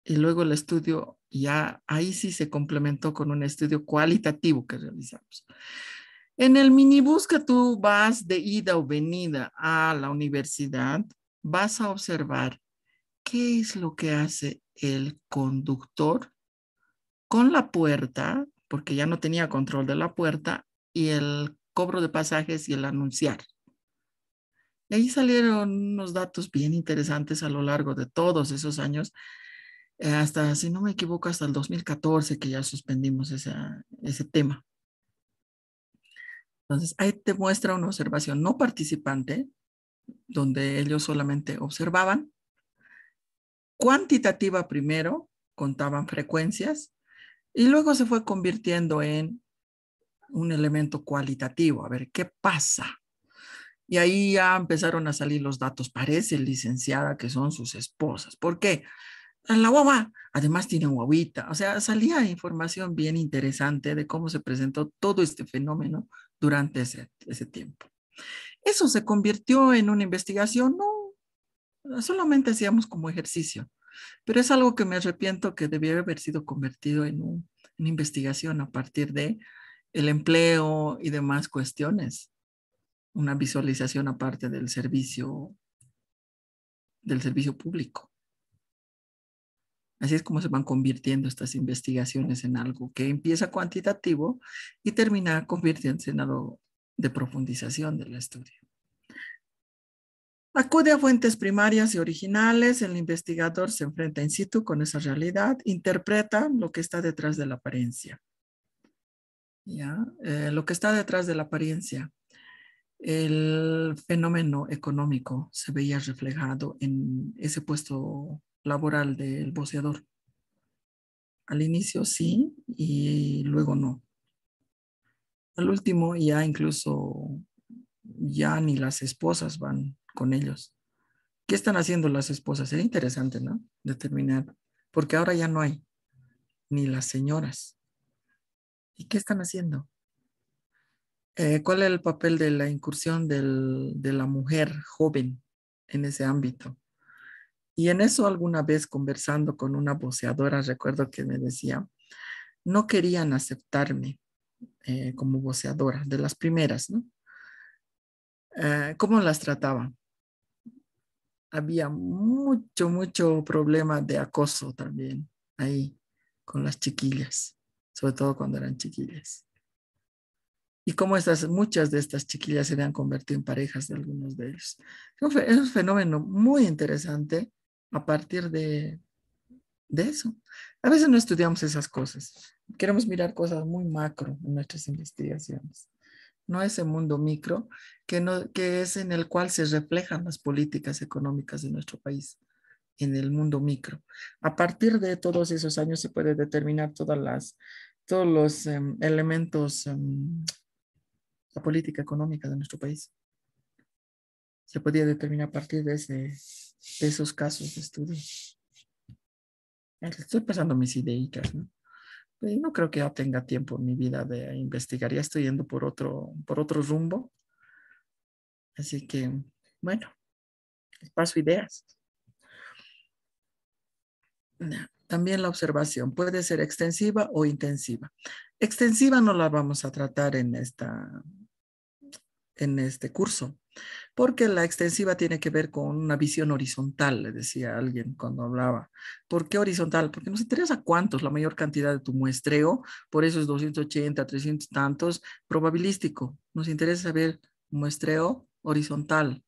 Speaker 1: Y luego el estudio, ya ahí sí se complementó con un estudio cualitativo que realizamos. En el minibús que tú vas de ida o venida a la universidad, vas a observar qué es lo que hace el conductor con la puerta, porque ya no tenía control de la puerta, y el cobro de pasajes y el anunciar. Y ahí salieron unos datos bien interesantes a lo largo de todos esos años, hasta, si no me equivoco, hasta el 2014 que ya suspendimos ese tema. Entonces, ahí te muestra una observación no participante, donde ellos solamente observaban, cuantitativa primero, contaban frecuencias, y luego se fue convirtiendo en un elemento cualitativo, a ver qué pasa. Y ahí ya empezaron a salir los datos. Parece, licenciada, que son sus esposas. ¿Por qué? La guagua, además tiene guaguita. O sea, salía información bien interesante de cómo se presentó todo este fenómeno durante ese tiempo. Eso se convirtió en una investigación, no, solamente hacíamos como ejercicio, pero es algo que me arrepiento que debiera haber sido convertido en una investigación a partir de el empleo y demás cuestiones, una visualización aparte del servicio público. Así es como se van convirtiendo estas investigaciones en algo que empieza cuantitativo y termina convirtiéndose en algo de profundización del estudio. Acude a fuentes primarias y originales, el investigador se enfrenta in situ con esa realidad, interpreta lo que está detrás de la apariencia. ¿Ya? Lo que está detrás de la apariencia. El fenómeno económico se veía reflejado en ese puesto laboral del voceador. Al inicio sí y luego no. Al último ya incluso ya ni las esposas van con ellos. ¿Qué están haciendo las esposas? Sería interesante, ¿no? Determinar, porque ahora ya no hay ni las señoras. ¿Y qué están haciendo? ¿Cuál es el papel de la incursión de la mujer joven en ese ámbito? Y en eso alguna vez conversando con una voceadora, recuerdo que me decía, no querían aceptarme como voceadora, de las primeras, ¿no? ¿Cómo las trataban? Había mucho problema de acoso también ahí con las chiquillas, sobre todo cuando eran chiquillas. Y cómo muchas de estas chiquillas se habían convertido en parejas de algunos de ellos. Es un fenómeno muy interesante a partir de eso. A veces no estudiamos esas cosas. Queremos mirar cosas muy macro en nuestras investigaciones. No ese mundo micro que es en el cual se reflejan las políticas económicas de nuestro país, en el mundo micro. A partir de todos esos años se puede determinar todos los elementos, la política económica de nuestro país. Se podía determinar a partir de esos casos de estudio. Estoy pasando mis ideitas, ¿no? Pero no creo que ya tenga tiempo en mi vida de investigar. Ya estoy yendo por otro rumbo. Así que, bueno, paso ideas. También la observación puede ser extensiva o intensiva. Extensiva no la vamos a tratar en este curso, porque la extensiva tiene que ver con una visión horizontal, le decía alguien cuando hablaba. ¿Por qué horizontal? Porque nos interesa cuántos, la mayor cantidad de tu muestreo, por eso es 280, 300 tantos, probabilístico. Nos interesa saber muestreo horizontal.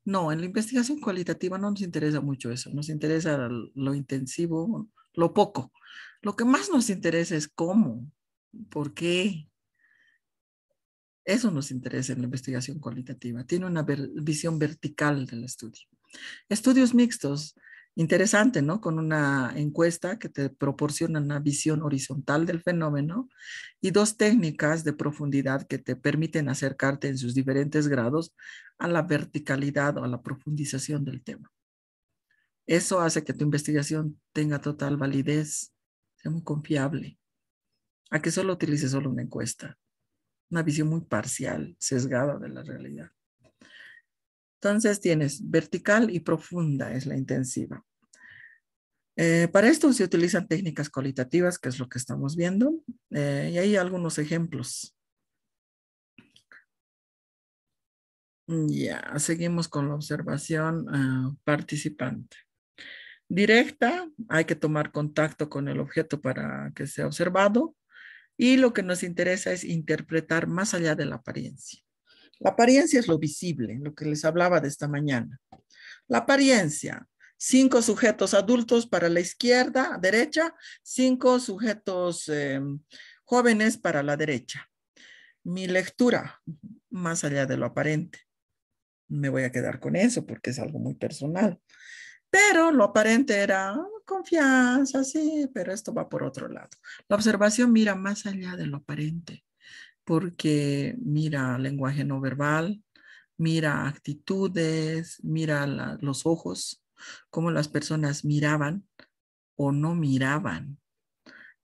Speaker 1: No, en la investigación cualitativa no nos interesa mucho eso, nos interesa lo intensivo, lo poco. Lo que más nos interesa es cómo, por qué. Eso nos interesa en la investigación cualitativa. Tiene una visión vertical del estudio. Estudios mixtos Interesante, ¿no? Con una encuesta que te proporciona una visión horizontal del fenómeno y dos técnicas de profundidad que te permiten acercarte en sus diferentes grados a la verticalidad o a la profundización del tema. Eso hace que tu investigación tenga total validez, sea muy confiable, a que solo utilices solo una encuesta, una visión muy parcial, sesgada de la realidad. Entonces tienes vertical y profunda es la intensiva. Para esto se utilizan técnicas cualitativas, que es lo que estamos viendo, y hay algunos ejemplos. Ya, seguimos con la observación participante. Directa, hay que tomar contacto con el objeto para que sea observado, y lo que nos interesa es interpretar más allá de la apariencia. La apariencia es lo visible, lo que les hablaba de esta mañana. La apariencia, 5 sujetos adultos para la izquierda, derecha, 5 sujetos jóvenes para la derecha. Mi lectura, más allá de lo aparente. Me voy a quedar con eso porque es algo muy personal. Pero lo aparente era confianza, sí, pero esto va por otro lado. La observación mira más allá de lo aparente porque mira lenguaje no verbal, mira actitudes, mira los ojos, cómo las personas miraban o no miraban,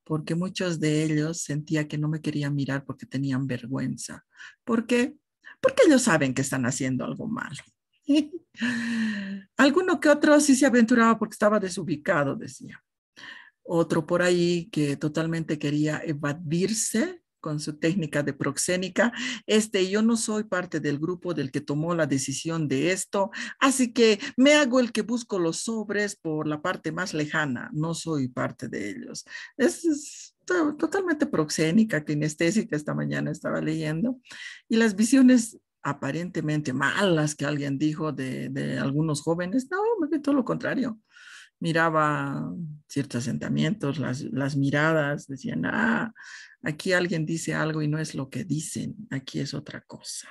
Speaker 1: porque muchos de ellos sentía que no me querían mirar porque tenían vergüenza. ¿Por qué? Porque ellos saben que están haciendo algo malo. Alguno que otro sí se aventuraba porque estaba desubicado, decía. Otro por ahí que totalmente quería evadirse con su técnica de proxénica. Yo no soy parte del grupo del que tomó la decisión de esto, así que me hago el que busco los sobres por la parte más lejana, no soy parte de ellos. Es totalmente proxénica, kinestésica, esta mañana estaba leyendo, y las visiones aparentemente malas que alguien dijo de algunos jóvenes, no, me ve todo lo contrario. Miraba ciertos asentamientos, las miradas, decían, aquí alguien dice algo y no es lo que dicen, aquí es otra cosa.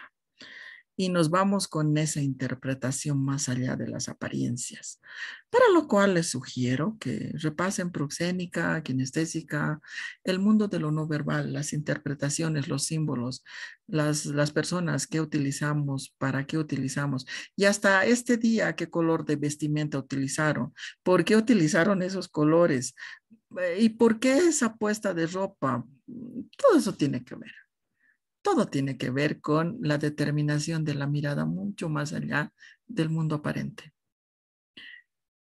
Speaker 1: Y nos vamos con esa interpretación más allá de las apariencias, para lo cual les sugiero que repasen proxénica, kinestésica, el mundo de lo no verbal, las interpretaciones, los símbolos, las personas que utilizamos, para qué utilizamos, y hasta este día qué color de vestimenta utilizaron, por qué utilizaron esos colores y por qué esa puesta de ropa. Todo eso tiene que ver. Todo tiene que ver con la determinación de la mirada mucho más allá del mundo aparente.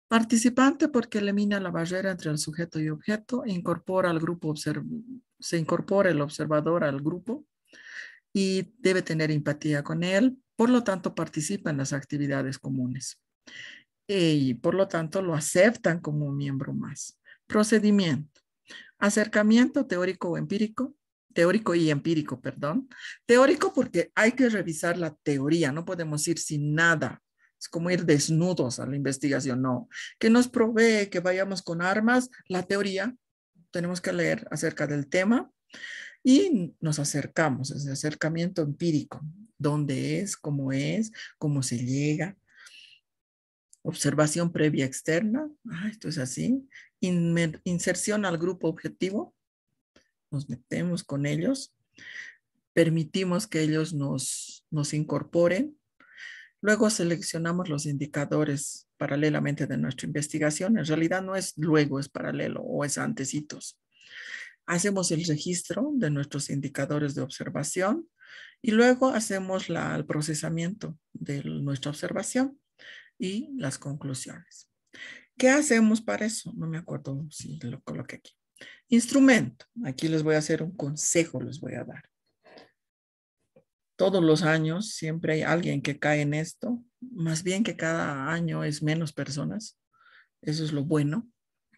Speaker 1: Participante porque elimina la barrera entre el sujeto y objeto, incorpora al grupo, se incorpora el observador al grupo y debe tener empatía con él, por lo tanto participa en las actividades comunes y por lo tanto lo aceptan como un miembro más. Procedimiento. Acercamiento teórico o empírico, teórico y empírico, perdón. Teórico porque hay que revisar la teoría, no podemos ir sin nada. Es como ir desnudos a la investigación, no. Que nos provee que vayamos con armas, la teoría, tenemos que leer acerca del tema y nos acercamos, ese acercamiento empírico, dónde es, cómo se llega. Observación previa externa, esto es así. Inserción al grupo objetivo, nos metemos con ellos, permitimos que ellos nos incorporen. Luego seleccionamos los indicadores paralelamente de nuestra investigación. En realidad no es luego, es paralelo o es antecitos. Hacemos el registro de nuestros indicadores de observación y luego hacemos el procesamiento de nuestra observación y las conclusiones. ¿Qué hacemos para eso? No me acuerdo si lo coloqué aquí. Instrumento. Aquí les voy a hacer un consejo, les voy a dar. Todos los años siempre hay alguien que cae en esto, más bien que cada año es menos personas. Eso es lo bueno.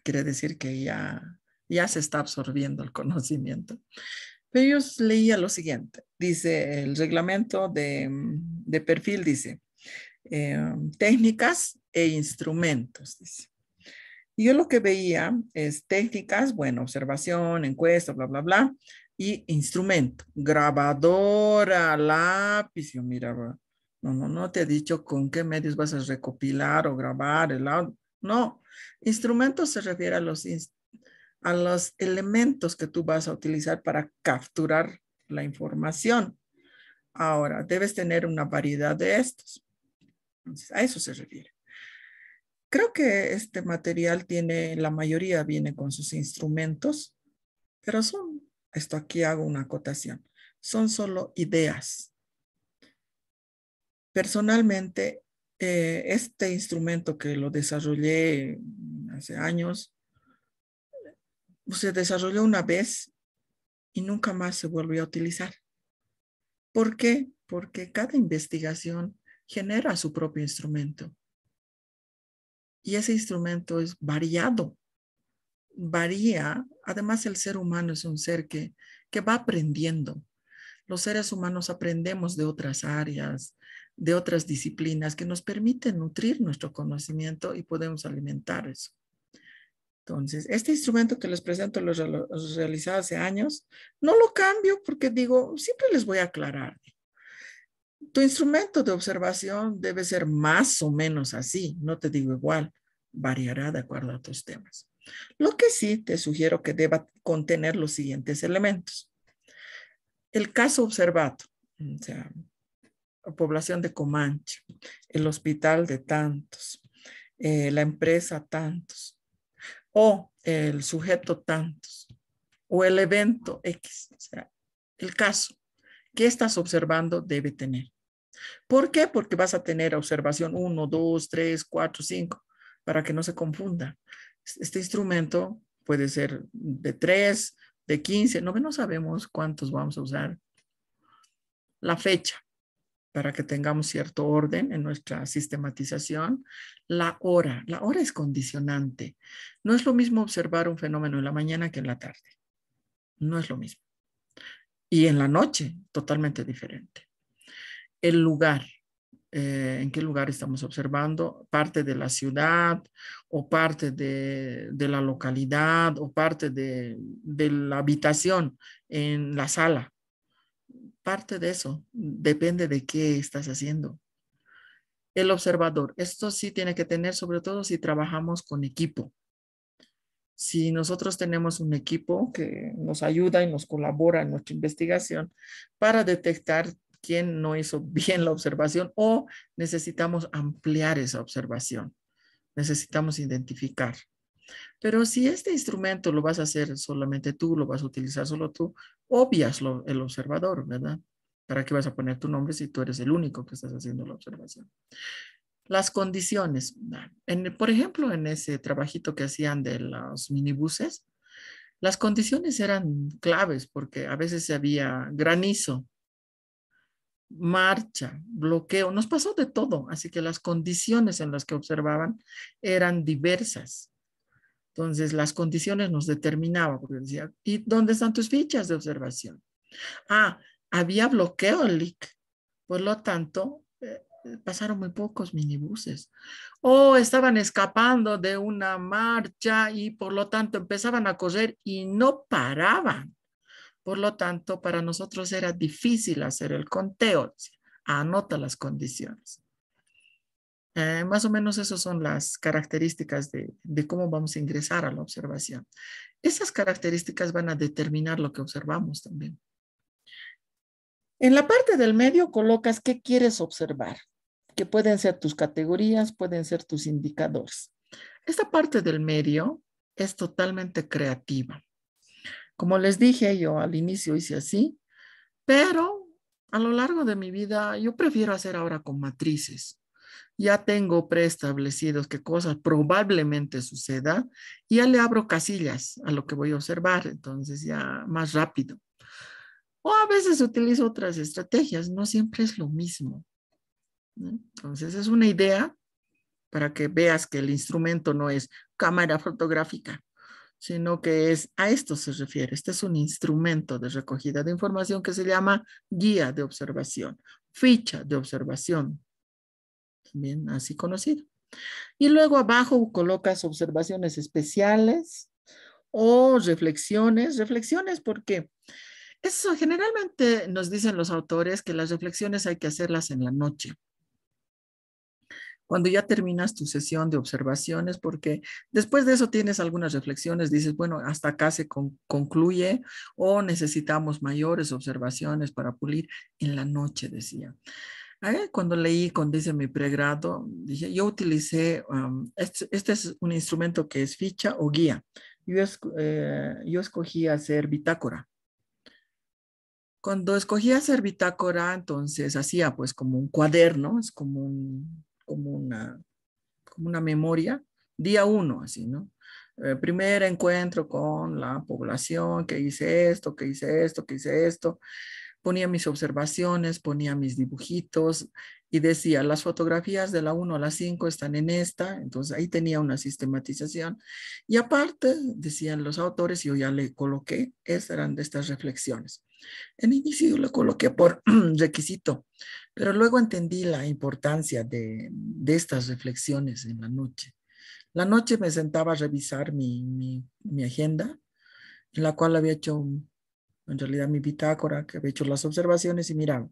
Speaker 1: Quiere decir que ya se está absorbiendo el conocimiento. Pero yo leía lo siguiente. Dice el reglamento de perfil, dice, técnicas e instrumentos, dice. Y yo lo que veía es técnicas, bueno, observación, encuesta, bla, bla, bla, y instrumento, grabadora, lápiz. Yo miraba, no te he dicho con qué medios vas a recopilar o grabar el audio. No, Instrumento se refiere a los elementos que tú vas a utilizar para capturar la información. Ahora, debes tener una variedad de estos. Entonces, a eso se refiere. Creo que este material la mayoría viene con sus instrumentos, pero esto aquí hago una acotación, son solo ideas. Personalmente, este instrumento que lo desarrollé hace años, se desarrolló una vez y nunca más se volvió a utilizar. ¿Por qué? Porque cada investigación genera su propio instrumento. Y ese instrumento es variado. Varía. Además, el ser humano es un ser que va aprendiendo. Los seres humanos aprendemos de otras áreas, de otras disciplinas que nos permiten nutrir nuestro conocimiento y podemos alimentar eso. Entonces, este instrumento que les presento lo realizado hace años, no lo cambio porque digo, siempre les voy a aclarar. Tu instrumento de observación debe ser más o menos así, no te digo igual, variará de acuerdo a tus temas. Lo que sí te sugiero que deba contener los siguientes elementos. El caso observado, o sea, la población de Comanche, el hospital de tantos, la empresa tantos, o el sujeto tantos, o el evento X, o sea, el caso que estás observando debe tener. ¿Por qué? Porque vas a tener observación 1, 2, 3, 4, 5, para que no se confunda. Este instrumento puede ser de 3, de 15, no sabemos cuántos vamos a usar. La fecha, para que tengamos cierto orden en nuestra sistematización. La hora es condicionante. No es lo mismo observar un fenómeno en la mañana que en la tarde. No es lo mismo. Y en la noche, totalmente diferente. El lugar, en qué lugar estamos observando, parte de la ciudad o parte de la localidad o parte de la habitación en la sala. Parte de eso, depende de qué estás haciendo. El observador, esto sí tiene que tener, sobre todo si trabajamos con equipo. Si nosotros tenemos un equipo que nos ayuda y nos colabora en nuestra investigación para detectar quién no hizo bien la observación o necesitamos ampliar esa observación, necesitamos identificar. Pero si este instrumento lo vas a hacer solamente tú, lo vas a utilizar solo tú, obvias el observador, ¿verdad? ¿Para qué vas a poner tu nombre si tú eres el único que estás haciendo la observación? Las condiciones. Por ejemplo, en ese trabajito que hacían de los minibuses, las condiciones eran claves porque a veces había granizo, marcha, bloqueo, nos pasó de todo, así que las condiciones en las que observaban eran diversas. Entonces, las condiciones nos determinaban, porque decía, ¿y dónde están tus fichas de observación? Ah, había bloqueo en LIC, por lo tanto, pasaron muy pocos minibuses. O estaban escapando de una marcha y por lo tanto empezaban a correr y no paraban. Por lo tanto, para nosotros era difícil hacer el conteo. Anota las condiciones. Más o menos esas son las características de cómo vamos a ingresar a la observación. Esas características van a determinar lo que observamos también. En la parte del medio colocas qué quieres observar, que pueden ser tus categorías, pueden ser tus indicadores. Esta parte del medio es totalmente creativa. Como les dije, yo al inicio hice así, pero a lo largo de mi vida yo prefiero hacer ahora con matrices. Ya tengo preestablecidos qué cosas probablemente suceda y ya le abro casillas a lo que voy a observar, entonces ya más rápido. O a veces utilizo otras estrategias, no siempre es lo mismo, ¿no? Entonces es una idea para que veas que el instrumento no es cámara fotográfica, sino que a esto se refiere. Este es un instrumento de recogida de información que se llama guía de observación, ficha de observación, también así conocido. Y luego abajo colocas observaciones especiales o reflexiones. Reflexiones porque eso generalmente nos dicen los autores que las reflexiones hay que hacerlas en la noche. Cuando ya terminas tu sesión de observaciones, porque después de eso tienes algunas reflexiones, dices, bueno, hasta acá se concluye o necesitamos mayores observaciones para pulir en la noche, decía. Cuando leí, cuando hice mi pregrado, dije, yo utilicé, este es un instrumento que es ficha o guía. Yo escogí hacer bitácora. Cuando escogí hacer bitácora, entonces hacía pues como un cuaderno, es como una memoria, día uno, así, ¿no? Primer encuentro con la población, que hice esto, que hice esto, que hice esto. Ponía mis observaciones, ponía mis dibujitos y decía, las fotografías de la 1 a la 5 están en esta, entonces ahí tenía una sistematización. Y aparte, decían los autores, yo ya le coloqué, esas eran de estas reflexiones. En inicio lo coloqué por requisito, pero luego entendí la importancia de estas reflexiones en la noche. La noche me sentaba a revisar mi agenda, en la cual había hecho en realidad mi bitácora, que había hecho las observaciones y mira,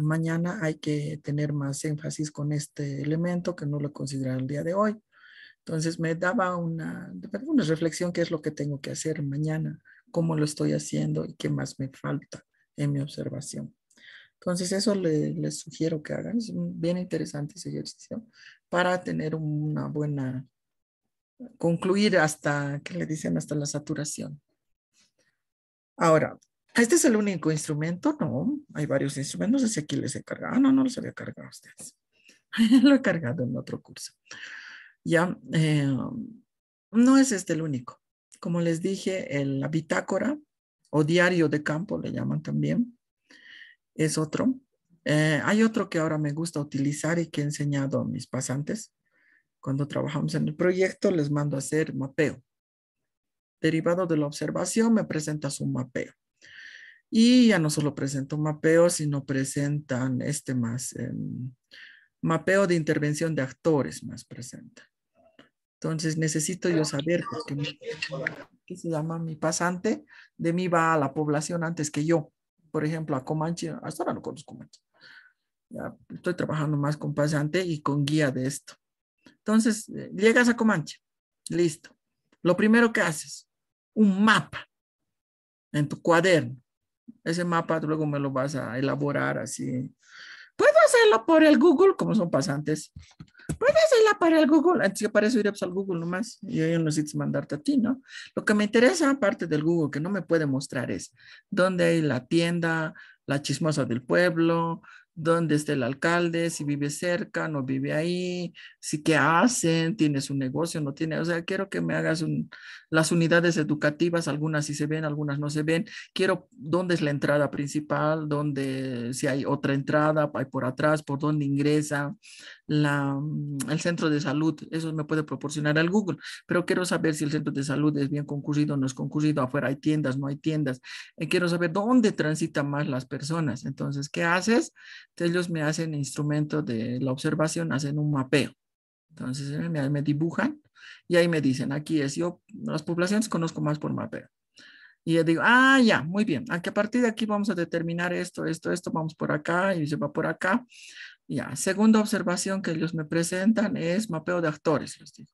Speaker 1: mañana hay que tener más énfasis con este elemento que no lo consideraba el día de hoy. Entonces me daba una reflexión, qué es lo que tengo que hacer mañana, cómo lo estoy haciendo y qué más me falta en mi observación. Entonces eso les sugiero que hagan. Es bien interesante ese ejercicio para tener una buena, concluir hasta, ¿qué le dicen? Hasta la saturación. Ahora, ¿este es el único instrumento? No, hay varios instrumentos. No sé si aquí les he cargado. Ah, no, no los había cargado a ustedes. Lo he cargado en otro curso. Ya, no es este el único. Como les dije, la bitácora o diario de campo le llaman también, es otro. Hay otro que ahora me gusta utilizar y que he enseñado a mis pasantes. Cuando trabajamos en el proyecto, les mando a hacer mapeo. Derivado de la observación, me presentas un mapeo. Y ya no solo presento un mapeo, sino presentan mapeo de intervención de actores más presenta. Entonces necesito yo saber, porque ¿qué se llama? Mi pasante de mí va a la población antes que yo. Por ejemplo, a Comanche, hasta ahora no conozco Comanche. Ya estoy trabajando más con pasante y con guía de esto. Entonces, llegas a Comanche, listo. Lo primero que haces, un mapa en tu cuaderno. Ese mapa luego me lo vas a elaborar así. Puedo hacerlo por el Google, como son pasantes. Puedes hacerla para el Google. Antes que para eso iré al Google nomás. Y yo no necesito mandarte a ti, ¿no? Lo que me interesa, aparte del Google, que no me puede mostrar es dónde hay la tienda, la chismosa del pueblo, dónde está el alcalde, si vive cerca, no vive ahí, si qué hacen, tiene su negocio, no tiene. O sea, quiero que me hagas las unidades educativas, algunas sí se ven, algunas no se ven. Quiero dónde es la entrada principal, dónde, si hay otra entrada, hay por atrás, por dónde ingresa el centro de salud. Eso me puede proporcionar al Google, pero quiero saber si el centro de salud es bien concurrido o no es concurrido, afuera hay tiendas, no hay tiendas. Quiero saber dónde transitan más las personas. Entonces, ¿qué haces? Ellos me hacen instrumento de la observación, hacen un mapeo. Entonces, me dibujan y ahí me dicen, aquí es, yo las poblaciones conozco más por mapeo. Y yo digo, ah, ya, muy bien. Aquí a partir de aquí vamos a determinar esto, vamos por acá y se va por acá. Ya, segunda observación que ellos me presentan es mapeo de actores, les digo.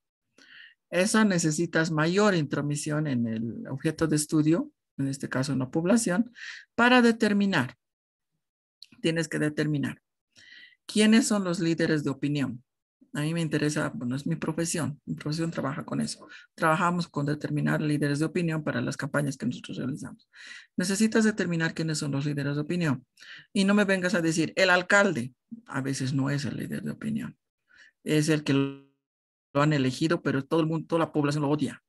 Speaker 1: Esa necesitas mayor intromisión en el objeto de estudio, en este caso en la población, para determinar. Tienes que determinar quiénes son los líderes de opinión. A mí me interesa, bueno, es mi profesión trabaja con eso. Trabajamos con determinar líderes de opinión para las campañas que nosotros realizamos. Necesitas determinar quiénes son los líderes de opinión. Y no me vengas a decir, el alcalde, a veces no es el líder de opinión. Es el que lo han elegido, pero todo el mundo, toda la población lo odia.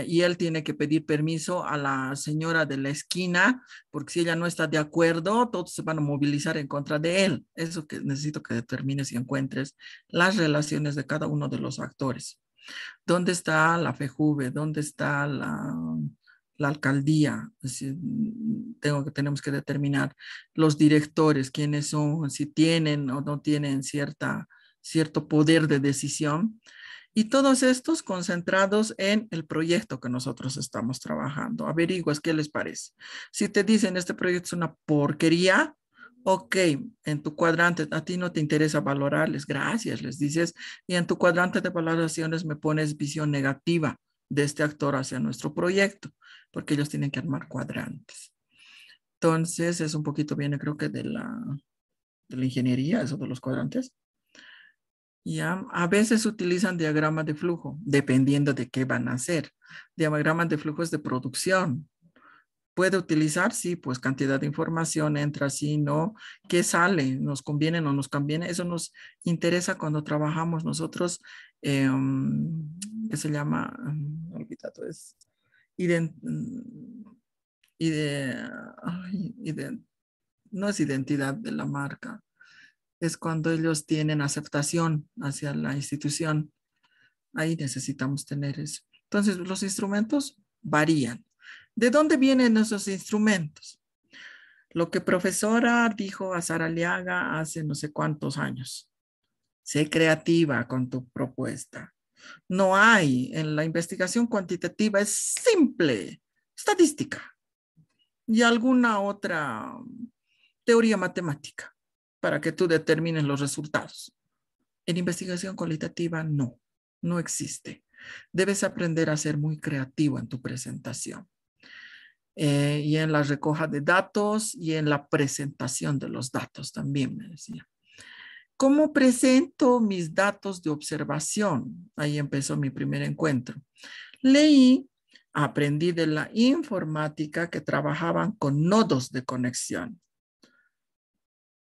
Speaker 1: Y él tiene que pedir permiso a la señora de la esquina, porque si ella no está de acuerdo, todos se van a movilizar en contra de él. Eso que necesito que determines y encuentres las relaciones de cada uno de los actores. ¿Dónde está la FEJUVE? ¿Dónde está la alcaldía? Es decir, tenemos que determinar los directores, quiénes son, si tienen o no tienen cierto poder de decisión. Y todos estos concentrados en el proyecto que nosotros estamos trabajando. Averiguas qué les parece. Si te dicen este proyecto es una porquería, Ok, en tu cuadrante, a ti no te interesa valorarles, gracias, les dices, y en tu cuadrante de valoraciones me pones visión negativa de este actor hacia nuestro proyecto, porque ellos tienen que armar cuadrantes. Entonces, es un poquito, viene creo que de la ingeniería, eso de los cuadrantes. Ya, a veces utilizan diagramas de flujo, dependiendo de qué van a hacer. Diagramas de flujo es de producción. Puede utilizar, sí, pues cantidad de información entra, sí, no, qué sale, nos conviene, no nos conviene. Eso nos interesa cuando trabajamos nosotros, ¿qué se llama? Olvidado, es ident- ide- ay, no es identidad de la marca, es cuando ellos tienen aceptación hacia la institución. Ahí necesitamos tener eso. Entonces, los instrumentos varían. ¿De dónde vienen esos instrumentos? Lo que profesora dijo a Sara Liaga hace no sé cuántos años. Sé creativa con tu propuesta. No hay en la investigación cuantitativa, es simple, estadística y alguna otra teoría matemática para que tú determines los resultados. En investigación cualitativa no, no existe. Debes aprender a ser muy creativo en tu presentación. Y en la recoja de datos y en la presentación de los datos también me decía. ¿Cómo presento mis datos de observación? Ahí empezó mi primer encuentro. Leí, aprendí de la informática que trabajaban con nodos de conexión.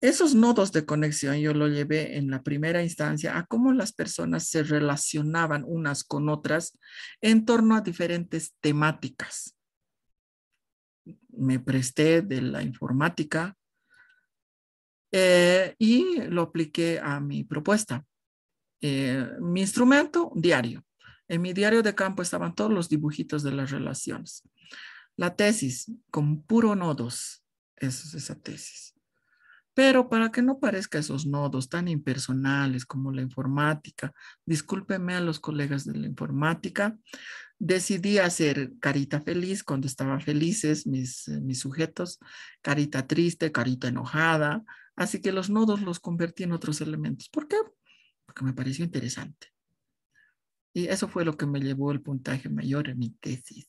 Speaker 1: Esos nodos de conexión yo lo llevé en la primera instancia a cómo las personas se relacionaban unas con otras en torno a diferentes temáticas. Me presté de la informática y lo apliqué a mi propuesta. Mi instrumento, diario. En mi diario de campo estaban todos los dibujitos de las relaciones. La tesis, con puro nodos, eso es esa tesis. Pero para que no parezca esos nodos tan impersonales como la informática, discúlpenme a los colegas de la informática, decidí hacer carita feliz cuando estaban felices mis sujetos, carita triste, carita enojada, así que los nodos los convertí en otros elementos. ¿Por qué? Porque me pareció interesante. Y eso fue lo que me llevó el puntaje mayor en mi tesis,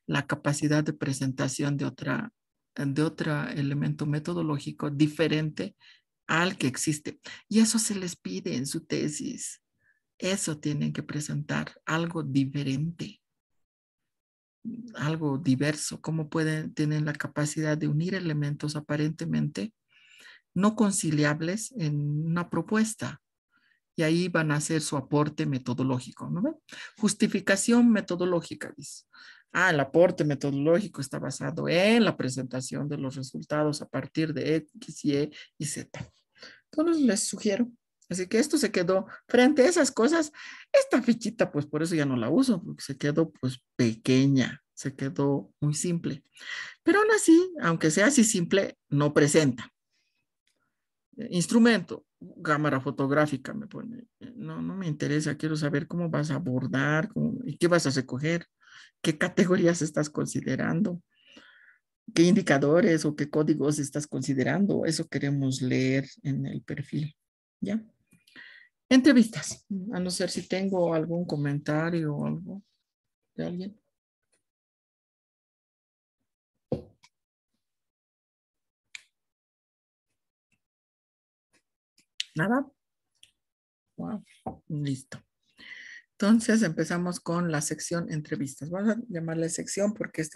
Speaker 1: la capacidad de presentación de otro elemento metodológico diferente al que existe. Y eso se les pide en su tesis. Eso tienen que presentar, algo diferente, algo diverso. ¿Cómo pueden tener la capacidad de unir elementos aparentemente no conciliables en una propuesta? Y ahí van a hacer su aporte metodológico, ¿no ven? Justificación metodológica, dice. Ah, el aporte metodológico está basado en la presentación de los resultados a partir de X, Y y Z. Entonces les sugiero. Así que esto se quedó frente a esas cosas. Esta fichita, pues por eso ya no la uso, porque se quedó pues pequeña, se quedó muy simple. Pero aún así, aunque sea así simple, no presenta. Instrumento, cámara fotográfica me pone. No, no me interesa, quiero saber cómo vas a abordar, y qué vas a recoger, qué categorías estás considerando, qué indicadores o qué códigos estás considerando. Eso queremos leer en el perfil. ¿Ya? Entrevistas, a no ser si tengo algún comentario o algo de alguien. Nada. Wow. Listo. Entonces empezamos con la sección entrevistas. Vamos a llamarle sección porque esta